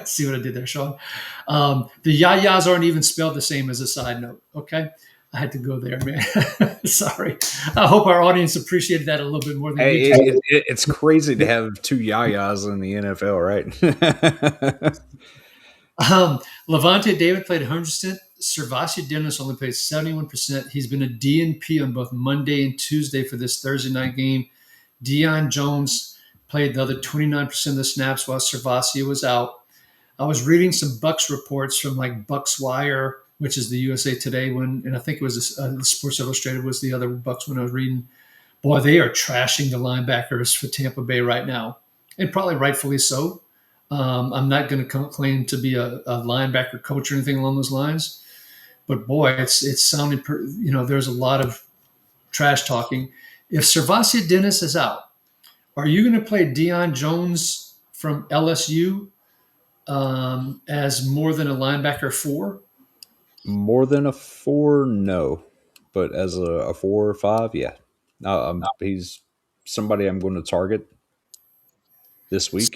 See what I did there, Shawn? The Yayas aren't even spelled the same, as a side note, okay? I had to go there, man. Sorry. I hope our audience appreciated that a little bit more than we did. It's crazy to have 2 Yayas in the NFL, right? Levante David played 100%. Servacio Dennis only played 71%. He's been a DNP on both Monday and Tuesday for this Thursday night game. Deion Jones played the other 29% of the snaps while Servacio was out. I was reading some Bucks reports from like Bucks Wire, which is the USA Today one, and I think it was Sports Illustrated was the other Bucks one I was reading. Boy, they are trashing the linebackers for Tampa Bay right now, and probably rightfully so. I'm not going to claim to be a linebacker coach or anything along those lines, but boy, it's sounding, there's a lot of trash talking. If Servacio Dennis is out, Are you going to play Deion Jones from LSU as more than a linebacker four? More than a four, no, but as a 4 or 5, yeah. He's somebody I'm going to target this week.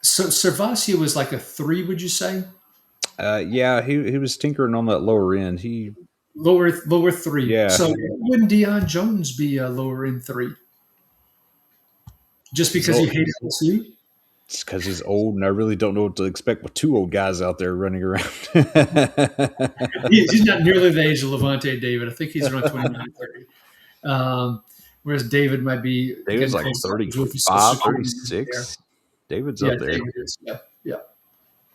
So Servacio was like a three, would you say? Yeah, he was tinkering on that lower end. Lower three. Yeah, So wouldn't Deion Jones be a lower end three just he's because you old. hate LSU? It's because he's old, and I really don't know what to expect with two old guys out there running around. He's not nearly the age of Levante David. I think he's around 29, 30. Whereas David might be David's getting like close to with his social 35, security there. 36. David's Yeah, up there. David is. Yeah, yeah.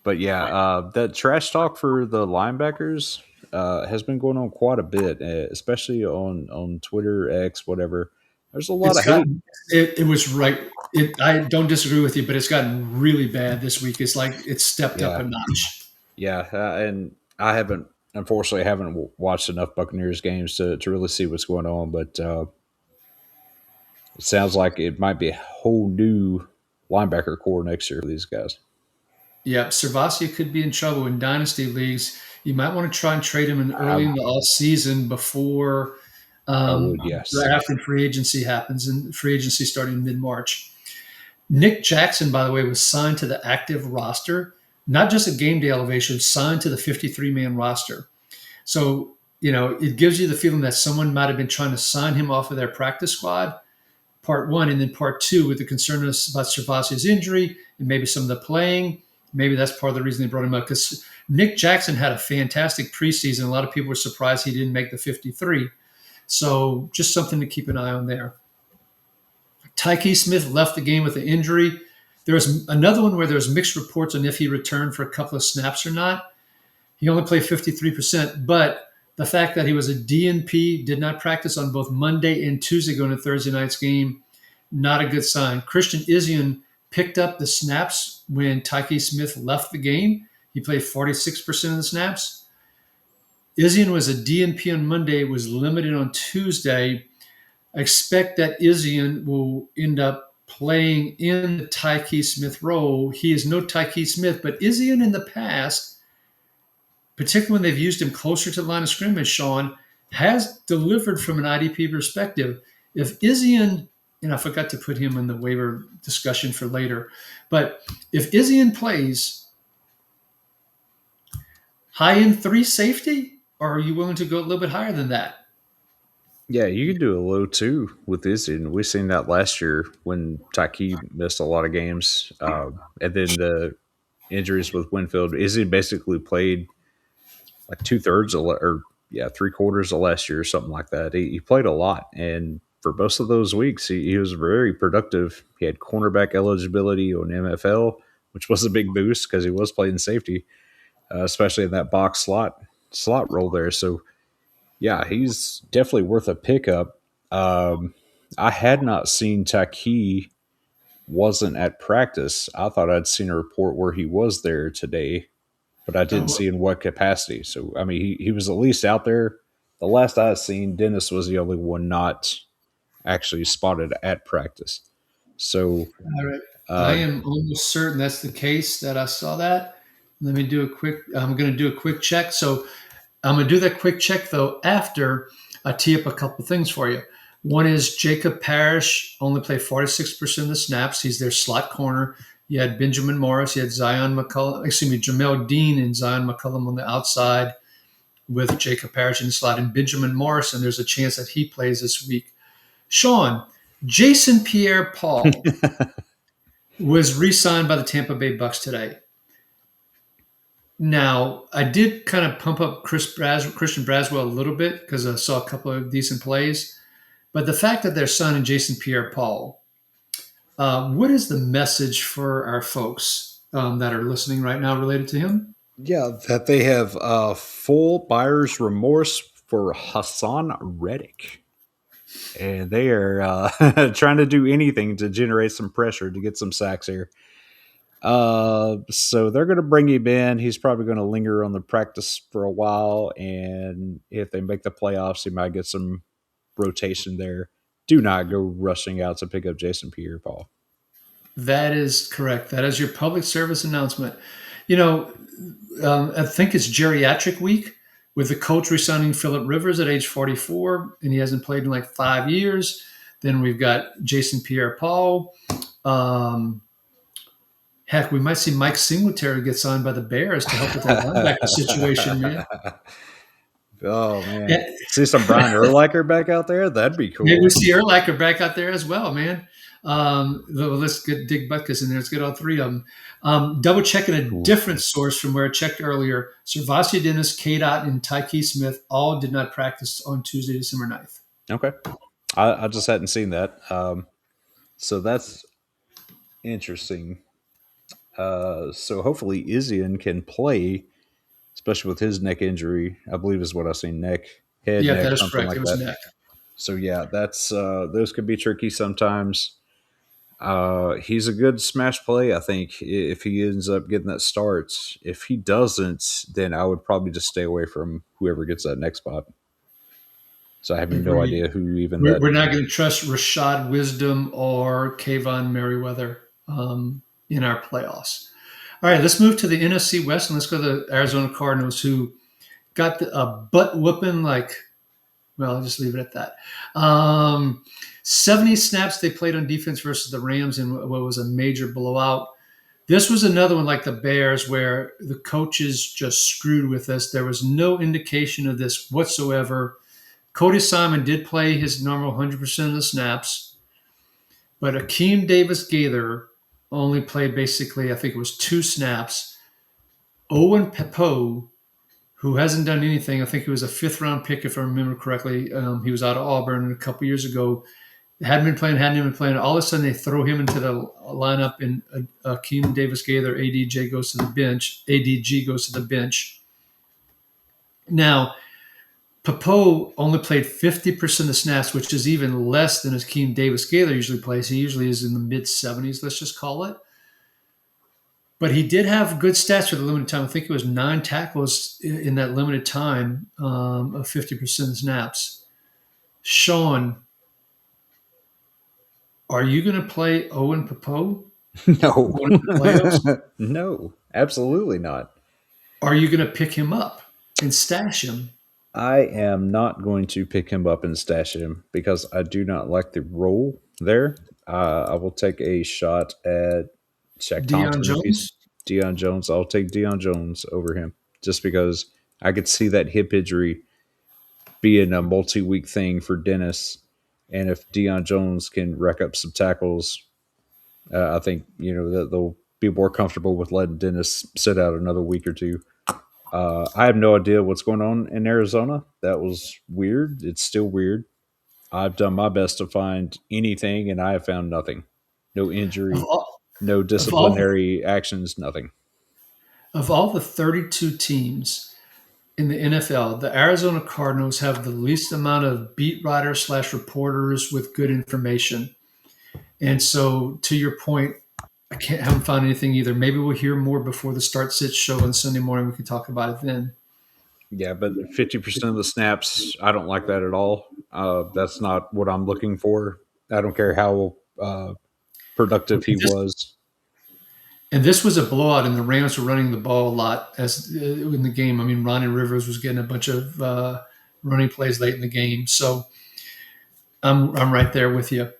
But yeah, that trash talk for the linebackers has been going on quite a bit, especially on Twitter, X, whatever. There's a lot It's of hate. gotten it was right. I don't disagree with you, but it's gotten really bad this week. It's like it's stepped up Yeah, a notch. yeah, and I haven't, unfortunately, haven't watched enough Buccaneers games to really see what's going on. But it sounds like it might be a whole new linebacker core next year for these guys. Yeah, Servacio could be in trouble in dynasty leagues. You might want to try and trade him in I, early in the off season before I would, yes. draft and free agency happens, and free agency starting mid March. Nick Jackson, by the way, was signed to the active roster, not just a game day elevation, signed to the 53-man roster. So, it gives you the feeling that someone might have been trying to sign him off of their practice squad, part one. And then part two, with the concern about Servacio's injury and maybe some of the playing. Maybe that's part of the reason they brought him up because Nick Jackson had a fantastic preseason. A lot of people were surprised he didn't make the 53. So just something to keep an eye on there. Tyke Smith left the game with an injury. There was another one where there was mixed reports on if he returned for a couple of snaps or not. He only played 53%, but the fact that he was a DNP, did not practice on both Monday and Tuesday going to Thursday night's game, not a good sign. Christian Isian picked up the snaps when Tyke Smith left the game. He played 46% of the snaps. Isian was a DNP on Monday, was limited on Tuesday. I expect that Isian will end up playing in the Tyke Smith role. He is no Tyke Smith, but Isian in the past, particularly when they've used him closer to the line of scrimmage, Shawn, has delivered from an IDP perspective. If Isian, and I forgot to put him in the waiver discussion for later, but if Isian plays high end three safety, or are you willing to go a little bit higher than that? Yeah, you could do a low two with this, and we seen that last year when Taki missed a lot of games, and then the injuries with Winfield. Izzy basically played like 2/3 or yeah 3/4 of last year or something like that. He played a lot, and for most of those weeks, he was very productive. He had cornerback eligibility on MFL, which was a big boost because he was playing safety, especially in that box slot role there. So yeah, he's definitely worth a pickup. I had not seen Taki wasn't at practice. I thought I'd seen a report where he was there today, but I didn't Oh, see in what capacity. So, I mean, he was at least out there. The last I seen, Dennis was the only one not actually spotted at practice. So, all right. I uh, am almost certain that's the case that I saw that. Let me do a quick, I'm going to do a quick check. So I'm going to do that quick check though after I tee up a couple things for you. One is Jacob Parrish only played 46% of the snaps. He's their slot corner. You had Benjamin Morris, you had Zion McCullum, excuse me, Jamel Dean and Zion McCullum on the outside with Jacob Parrish in the slot and Benjamin Morris, and there's a chance that he plays this week. Shawn, Jason Pierre Paul was re-signed by the Tampa Bay Bucks today. Now, I did kind of pump up Christian Braswell a little bit because I saw a couple of decent plays. But the fact that they're signing Jason Pierre-Paul, what is the message for our folks that are listening right now related to him? yeah, that they have full buyer's remorse for Hassan Reddick. And they are trying to do anything to generate some pressure to get some sacks here. So they're going to bring him in. He's probably going to linger on the practice for a while, and if they make the playoffs, he might get some rotation there. do not go rushing out to pick up Jason Pierre-Paul. That is correct. That is your public service announcement. You know, I think it's geriatric week with the coach resigning Philip Rivers at age 44, and he hasn't played in like 5 years. Then we've got Jason Pierre-Paul. Um, Heck, we might see Mike Singletary get signed by the Bears to help with that linebacker situation, man. Oh man, And see some Brian Urlacher back out there. That'd be maybe we cool. see Erlacher back out there as well, man. Let's get Dig Butkus in there. Let's get all three of them. Double checking a Oof. different source from where I checked earlier. Servacio Dennis, K-Dot, and Tyke Smith all did not practice on Tuesday, December 9th. Okay, I just hadn't seen that. So that's interesting. So hopefully Izian can play, especially with his neck injury. I believe is what I've seen: neck, head, Yeah, neck, that is something correct. It like was that. neck. So yeah, that's those could be tricky sometimes. He's a good smash play. I think if he ends up getting that start, if he doesn't, then I would probably just stay away from whoever gets that next spot. So I have no Agreed. idea who even We're that. not going to trust Rashad Wisdom or Kayvon Merriweather in our playoffs. All right, let's move to the NFC West and let's go to the Arizona Cardinals, who got a butt whooping like, well, I'll just leave it at that. 70 snaps they played on defense versus the Rams in what was a major blowout. This was another one like the Bears where the coaches just screwed with us. There was no indication of this whatsoever. Cody Simon did play his normal 100% of the snaps, but Akeem Davis Gaither only played basically, I think it was 2 snaps. Owen Pepo, who hasn't done anything, I think he was a 5th-round pick, if I remember correctly. He was out of Auburn a couple years ago. Hadn't even been playing. All of a sudden, they throw him into the lineup, and Akeem Davis Gaither, ADJ, goes to the bench. ADG goes to the bench. Now, Papo only played 50% of snaps, which is even less than Akeem Davis Gaither usually plays. He usually is in the mid 70s, let's just call it. But he did have good stats for the limited time. I think it was 9 tackles in that limited time of 50% of snaps. Shawn, are you going to play Owen Papo No, going into the playoffs? no, absolutely not. Are you going to pick him up and stash him? I am not going to pick him up and stash him because I do not like the role there. I will take a shot at Shaq Deion Thompson if he's Jones? Deion Jones. I'll take Deion Jones over him just because I could see that hip injury being a multi-week thing for Dennis. And if Deion Jones can rack up some tackles, I think that they'll be more comfortable with letting Dennis sit out another week or two. I have no idea what's going on in Arizona. That was weird. It's still weird. I've done my best to find anything, and I have found nothing. No Of injury, all, no of all, disciplinary actions, nothing. of all the 32 teams in the NFL, the Arizona Cardinals have the least amount of beat writers slash reporters with good information. And so, to your point, haven't found anything either. Maybe we'll hear more before the Start Sit show on Sunday morning. We can talk about it then. Yeah, but 50% of the snaps, I don't like that at all. That's not what I'm looking for. I don't care how productive he was. And this was a blowout, and the Rams were running the ball a lot as in the game. I mean, Ronnie Rivers was getting a bunch of running plays late in the game. So I'm right there with you.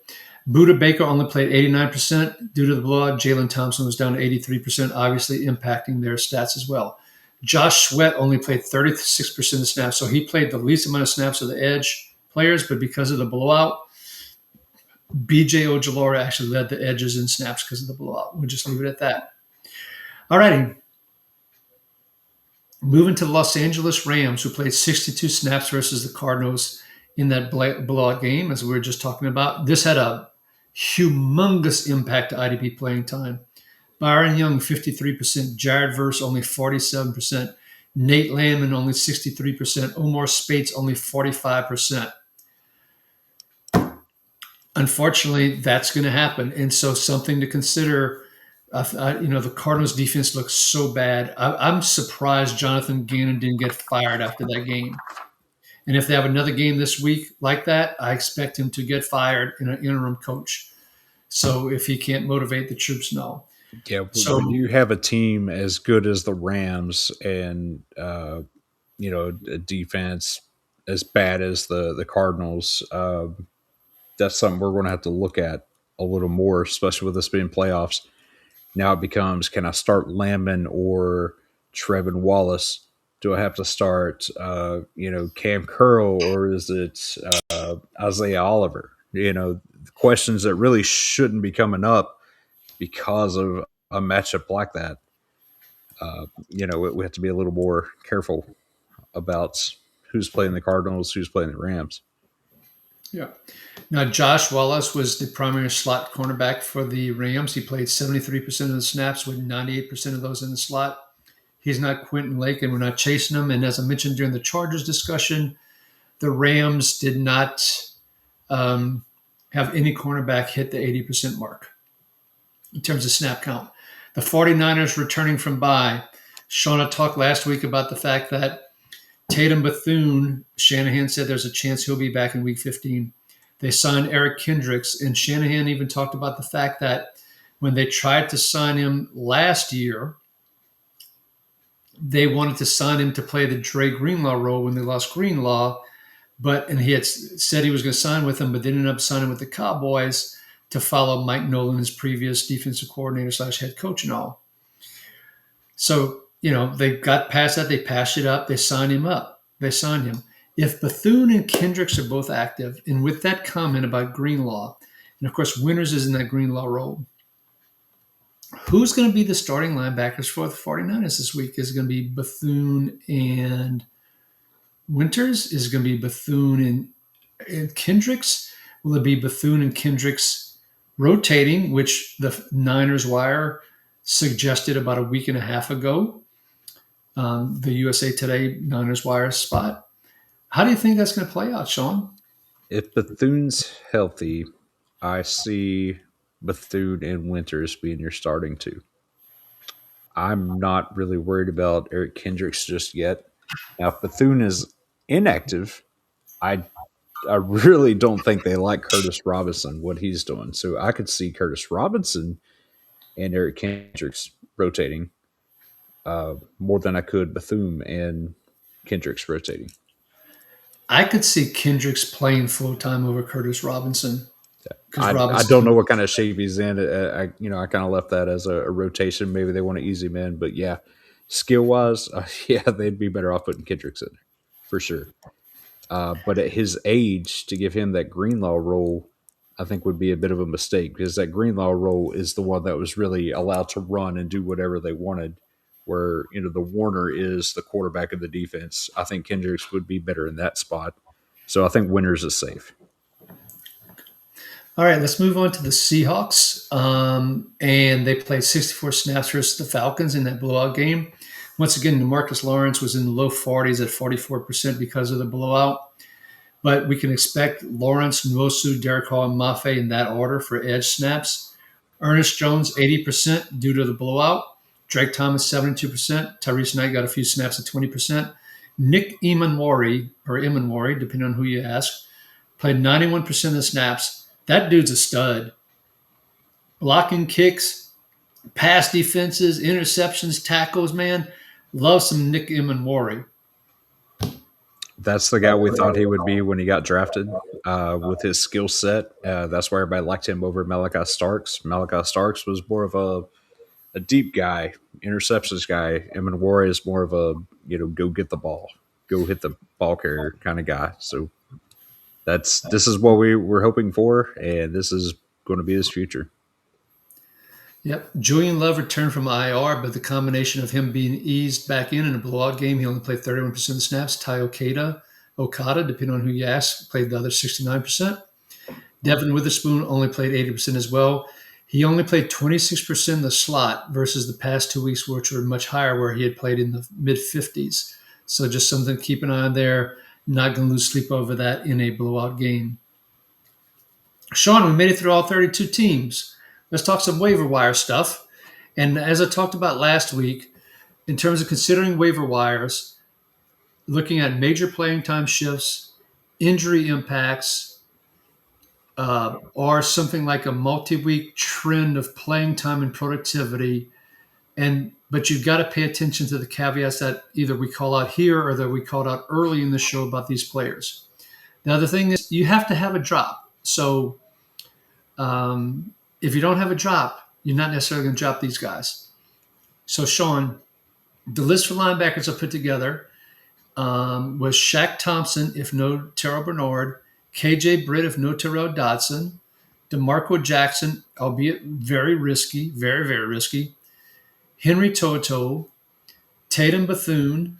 Buda Baker only played 89% due to the blowout. Jalen Thompson was down to 83%, obviously impacting their stats as well. Josh Sweat only played 36% of snaps, so he played the least amount of snaps of the edge players, but because of the blowout, BJ Ojolari actually led the edges in snaps because of the blowout. We'll just leave it at that. All righty. Moving to the Los Angeles Rams, who played 62 snaps versus the Cardinals in that blowout game, as we were just talking about. This had a humongous impact to IDP playing time. Byron Young, 53%. Jared Verse, only 47%. Nate Landman, only 63%. Omar Spates, only 45%. Unfortunately, that's going to happen. And so something to consider. The Cardinals defense looks so bad. I'm surprised Jonathan Gannon didn't get fired after that game. And if they have another game this week like that, I expect him to get fired in an interim coach. So if he can't motivate the troops, no. Yeah, So when you have a team as good as the Rams and a defense as bad as the Cardinals, that's something we're going to have to look at a little more, especially with this being playoffs. Now it becomes, can I start Lamb or Trevin Wallace? Do I have to start, Cam Curl, or is it Isaiah Oliver? Questions that really shouldn't be coming up because of a matchup like that. We have to be a little more careful about who's playing the Cardinals, who's playing the Rams. yeah. Now Josh Wallace was the primary slot cornerback for the Rams. He played 73% of the snaps with 98% of those in the slot. He's not Quentin Lake, and we're not chasing him. And as I mentioned during the Chargers discussion, the Rams did not have any cornerback hit the 80% mark in terms of snap count. The 49ers returning from bye. Shauna talked last week about the fact that Tatum Bethune, Shanahan said there's a chance he'll be back in week 15. They signed Eric Kendricks, and Shanahan even talked about the fact that when they tried to sign him last year, they wanted to sign him to play the Dre Greenlaw role when they lost Greenlaw, and he had said he was going to sign with them, but they ended up signing with the Cowboys to follow Mike Nolan, his previous defensive coordinator / head coach and all. So, they got past that. They passed it up. They signed him up. They signed him. If Bethune and Kendricks are both active, and with that comment about Greenlaw, and of course Winters is in that Greenlaw role, who's going to be the starting linebackers for the 49ers this week? Is it going to be Bethune and Winters? Is it going to be Bethune and Kendricks? Will it be Bethune and Kendricks rotating, which the Niners Wire suggested about a week and a half ago? The USA Today Niners Wire spot. How do you think that's going to play out, Shawn? If Bethune's healthy, I see Bethune and Winters being your starting two. I'm not really worried about Eric Kendricks just yet. Now, if Bethune is inactive, I I really don't think they like Curtis Robinson, what he's doing. So I could see Curtis Robinson and Eric Kendricks rotating more than I could Bethune and Kendricks rotating. I could see Kendricks playing full time over Curtis Robinson because I don't know Robinson. what kind of shape he's in. I kind of left that as a rotation. Maybe they want to ease him in, but yeah, skill wise, yeah, they'd be better off putting Kendricks in there for sure. But at his age, to give him that Greenlaw role, I think would be a bit of a mistake because that Greenlaw role is the one that was really allowed to run and do whatever they wanted. Where the Warner is the quarterback of the defense. I think Kendricks would be better in that spot. So I think Winters is safe. All right, let's move on to the Seahawks. And they played 64 snaps versus the Falcons in that blowout game. Once again, DeMarcus Lawrence was in the low 40s at 44% because of the blowout. But we can expect Lawrence, Nwosu, Derek Hall, and Mafe in that order for edge snaps. Ernest Jones, 80% due to the blowout. Drake Thomas, 72%. Tyrese Knight got a few snaps at 20%. Nick Emanwari, depending on who you ask, played 91% of the snaps. That dude's a stud. Blocking kicks, pass defenses, interceptions, tackles, man. Love some Nick Emanwari. That's the guy we thought he would be when he got drafted with his skill set. That's why everybody liked him over Malachi Starks. Malachi Starks was more of a deep guy, interceptions guy. Emin Warrior is more of a, go get the ball, go hit the ball carrier kind of guy. So this is what we were hoping for, and this is going to be his future. Yep. Julian Love returned from IR, but the combination of him being eased back in a blowout game, he only played 31% of the snaps. Ty Okada, depending on who you ask, played the other 69%. Devin Witherspoon only played 80% as well. He only played 26% in the slot versus the past 2 weeks, which were much higher, where he had played in the mid 50s. So just something to keep an eye on there. Not going to lose sleep over that in a blowout game. Shawn, we made it through all 32 teams. Let's talk some waiver wire stuff. And as I talked about last week, in terms of considering waiver wires, looking at major playing time shifts, injury impacts, or something like a multi-week trend of playing time and productivity. And but you've got to pay attention to the caveats that either we call out here or that we called out early in the show about these players. Now the thing is, you have to have a drop. So if you don't have a drop, you're not necessarily going to drop these guys. So Shawn, the list for linebackers I put together was Shaq Thompson, if no Terrell Bernard, KJ Britt, if no Terrell Dodson, DeMarco Jackson, albeit very risky, very, very risky, Henry Toto, Tatum Bethune,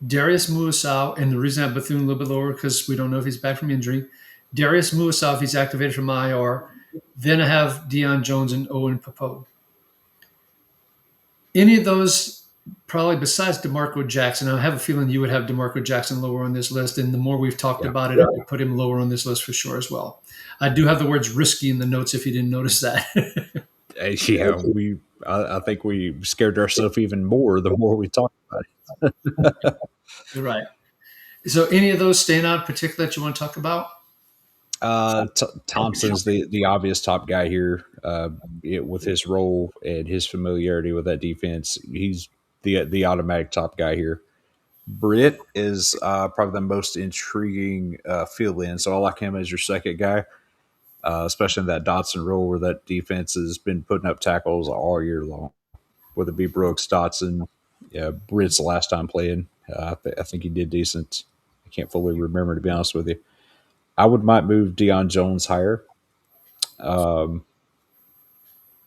Darius Muasau, and the reason I have Bethune a little bit lower because we don't know if he's back from injury. Darius Muasau, if he's activated from IR. Then I have Deion Jones and Owen Popo. Any of those, probably besides DeMarco Jackson, I have a feeling you would have DeMarco Jackson lower on this list. And the more we've talked Yeah. about it, I would put him lower on this list for sure as well. I do have the words risky in the notes if you didn't notice that. Yeah, I think we scared ourselves even more the more we talked about it. Right. So, any of those stand out in particular that you want to talk about? Thompson's the obvious top guy here. With his role and his familiarity with that defense, he's the automatic top guy here. Britt is probably the most intriguing fill in, so I like him as your second guy, especially in that Dotson role where that defense has been putting up tackles all year long. Whether it be Brooks, Dotson, yeah, Britt's the last time playing. I think he did decent. I can't fully remember, to be honest with you. I might move Deion Jones higher,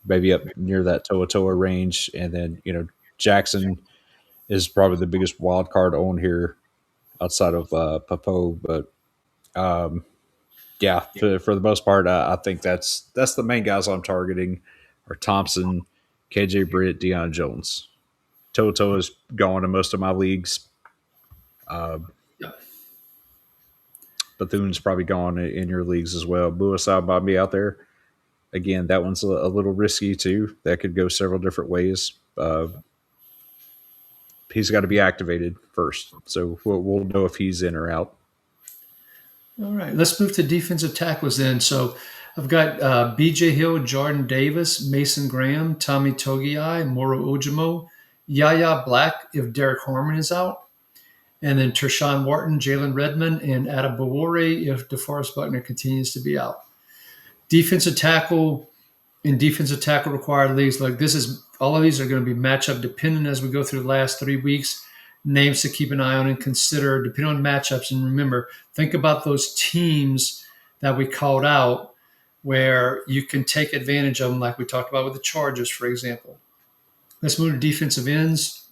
maybe up near that Toa range, and then Jackson is probably the biggest wild card on here outside of Papo. But yeah, for the most part, I think that's the main guys I'm targeting are Thompson, KJ Britt, Deion Jones. Toto is gone in most of my leagues. Yeah. Bethune's probably gone in your leagues as well. Buasau might be out there. Again, that one's a little risky too. That could go several different ways. He's got to be activated first, so we'll know if he's in or out. All right. Let's move to defensive tackles then. So, I've got BJ Hill, Jordan Davis, Mason Graham, Tommy Togiai, Moro Ojimo, Yaya Black if Derek Harmon is out, and then Tershawn Wharton, Jalen Redmond, and Adam Bawore if DeForest Buckner continues to be out. Defensive tackle in defensive tackle required leagues, like this is all of these are going to be matchup dependent as we go through the last 3 weeks. Names to keep an eye on and consider depending on matchups. And remember, think about those teams that we called out where you can take advantage of them, like we talked about with the Chargers, for example. Let's move to defensive ends.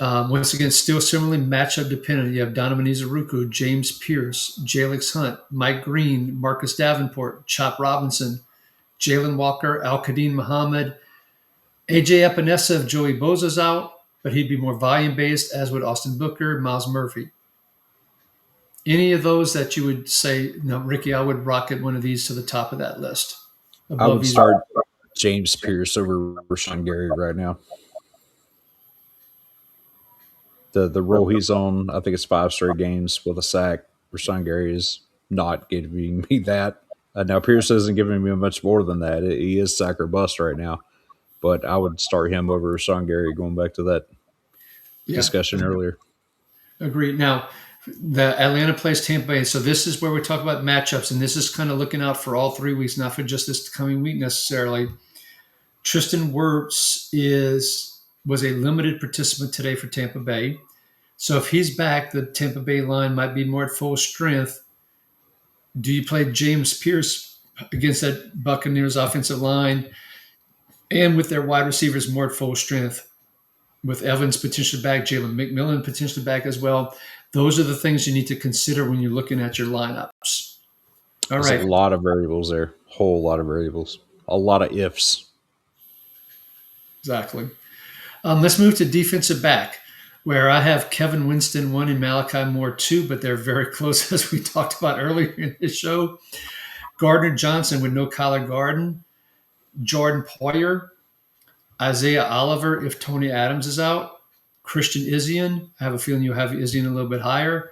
Once again, still similarly matchup dependent. You have Donovan Izaruku, James Pierce, Jalix Hunt, Mike Green, Marcus Davenport, Chop Robinson, Jalen Walker, Al-Qadim Muhammad, AJ Epinesa if Joey Bosa's out, but he'd be more volume-based, as would Austin Booker, Miles Murphy. Any of those that you would say, no, Ricky, I would rocket one of these to the top of that list. I would these. start James Pierce over Rashawn Gary right now. The role he's on, I think it's 5 straight games with a sack. Rashawn Gary is not giving me that. Now Pierce isn't giving me much more than that. He is sack or bust right now, but I would start him over Rashawn Gary. Going back to that discussion earlier. Agreed. Now, the Atlanta plays Tampa Bay, so this is where we talk about matchups, and this is kind of looking out for all 3 weeks, not for just this coming week necessarily. Tristan Wirfs was a limited participant today for Tampa Bay. So if he's back, the Tampa Bay line might be more at full strength. Do you play James Pierce against that Buccaneers offensive line and with their wide receivers more at full strength? With Evans potentially back, Jalen McMillan potentially back as well. Those are the things you need to consider when you're looking at your lineups. All There's right. a lot of variables there. Whole lot of variables. A lot of ifs. Exactly. Let's move to defensive back, where I have Kevin Winston 1 and Malachi Moore 2, but they're very close as we talked about earlier in this show. Gardner Johnson with no Kyler Garden, Jordan Poyer, Isaiah Oliver if Tony Adams is out, Christian Izien. I have a feeling you'll have Izien a little bit higher.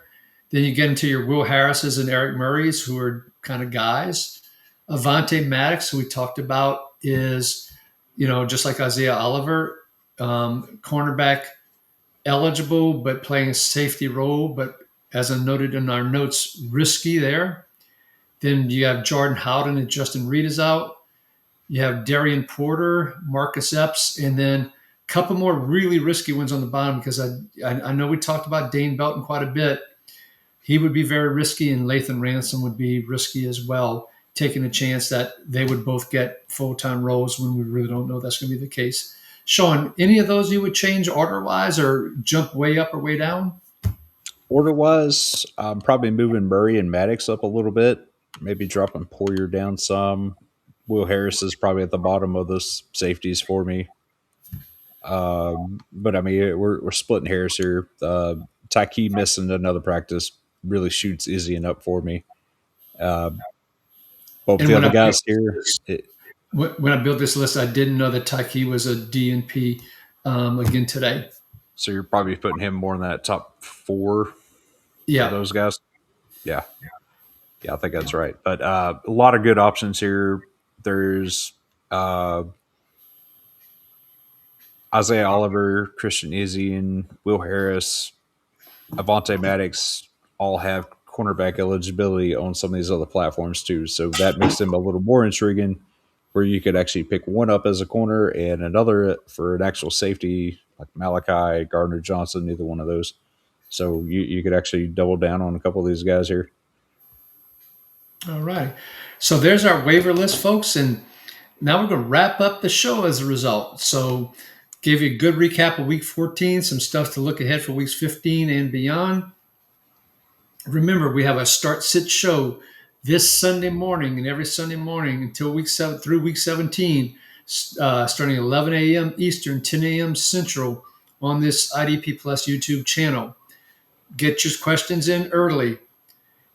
Then you get into your Will Harris's and Eric Murray's, who are kind of guys. Avante Maddox, who we talked about, is, just like Isaiah Oliver, cornerback eligible, but playing a safety role, but as I noted in our notes, risky there. Then you have Jordan Howden and Justin Reed is out. You have Darian Porter, Marcus Epps, and then a couple more really risky ones on the bottom because I know we talked about Dane Belton quite a bit. He would be very risky, and Lathan Ransom would be risky as well, taking a chance that they would both get full-time roles when we really don't know that's going to be the case. Shawn, any of those you would change order-wise or jump way up or way down? Order wise, I'm probably moving Murray and Maddox up a little bit, maybe dropping Poyer down some. Will Harris is probably at the bottom of those safeties for me. But I mean, we're splitting hairs here. Tyke missing another practice really shoots Izzy up for me. Both And the when other I built guys here, when I built this list, I didn't know that Tyke was a DNP again today. so you're probably putting him more in that top 4 Yeah. of those guys. Yeah. Yeah, I think that's right. But a lot of good options here. There's Isaiah Oliver, Christian Izzy, and Will Harris, Avante Maddox all have cornerback eligibility on some of these other platforms too. So that makes them a little more intriguing, where you could actually pick one up as a corner and another for an actual safety, like Malachi, Gardner Johnson, either one of those. So you could actually double down on a couple of these guys here. All right. So there's our waiver list, folks. And now we're going to wrap up the show as a result. So give you a good recap of week 14, some stuff to look ahead for weeks 15 and beyond. Remember, we have a start sit show this Sunday morning and every Sunday morning until through week 17, starting at 11 a.m. Eastern, 10 a.m. Central on this IDP Plus YouTube channel. Get your questions in early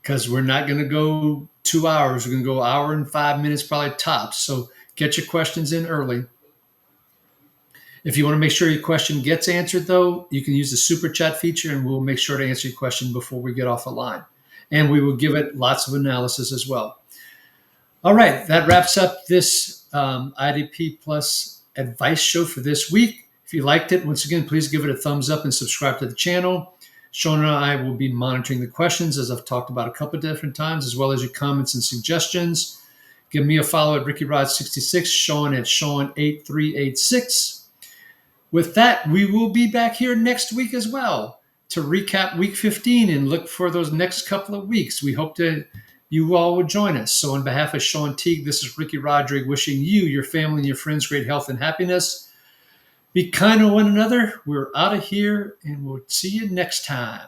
because we're not going to go 2 hours. We're going to go an hour and 5 minutes, probably tops. So get your questions in early. If you want to make sure your question gets answered, though, you can use the super chat feature and we'll make sure to answer your question before we get off the line. And we will give it lots of analysis as well. All right, that wraps up this IDP Plus advice show for this week. If you liked it, once again, please give it a thumbs up and subscribe to the channel. Shawn and I will be monitoring the questions, as I've talked about a couple of different times, as well as your comments and suggestions. Give me a follow at RickyRod66, Shawn at Shawn8386. With that, we will be back here next week as well to recap week 15 and look for those next couple of weeks. We hope that you all will join us. So on behalf of Shawn Teague, this is Ricky Rodrigue wishing you, your family, and your friends great health and happiness. Be kind to one another. We're out of here, and we'll see you next time.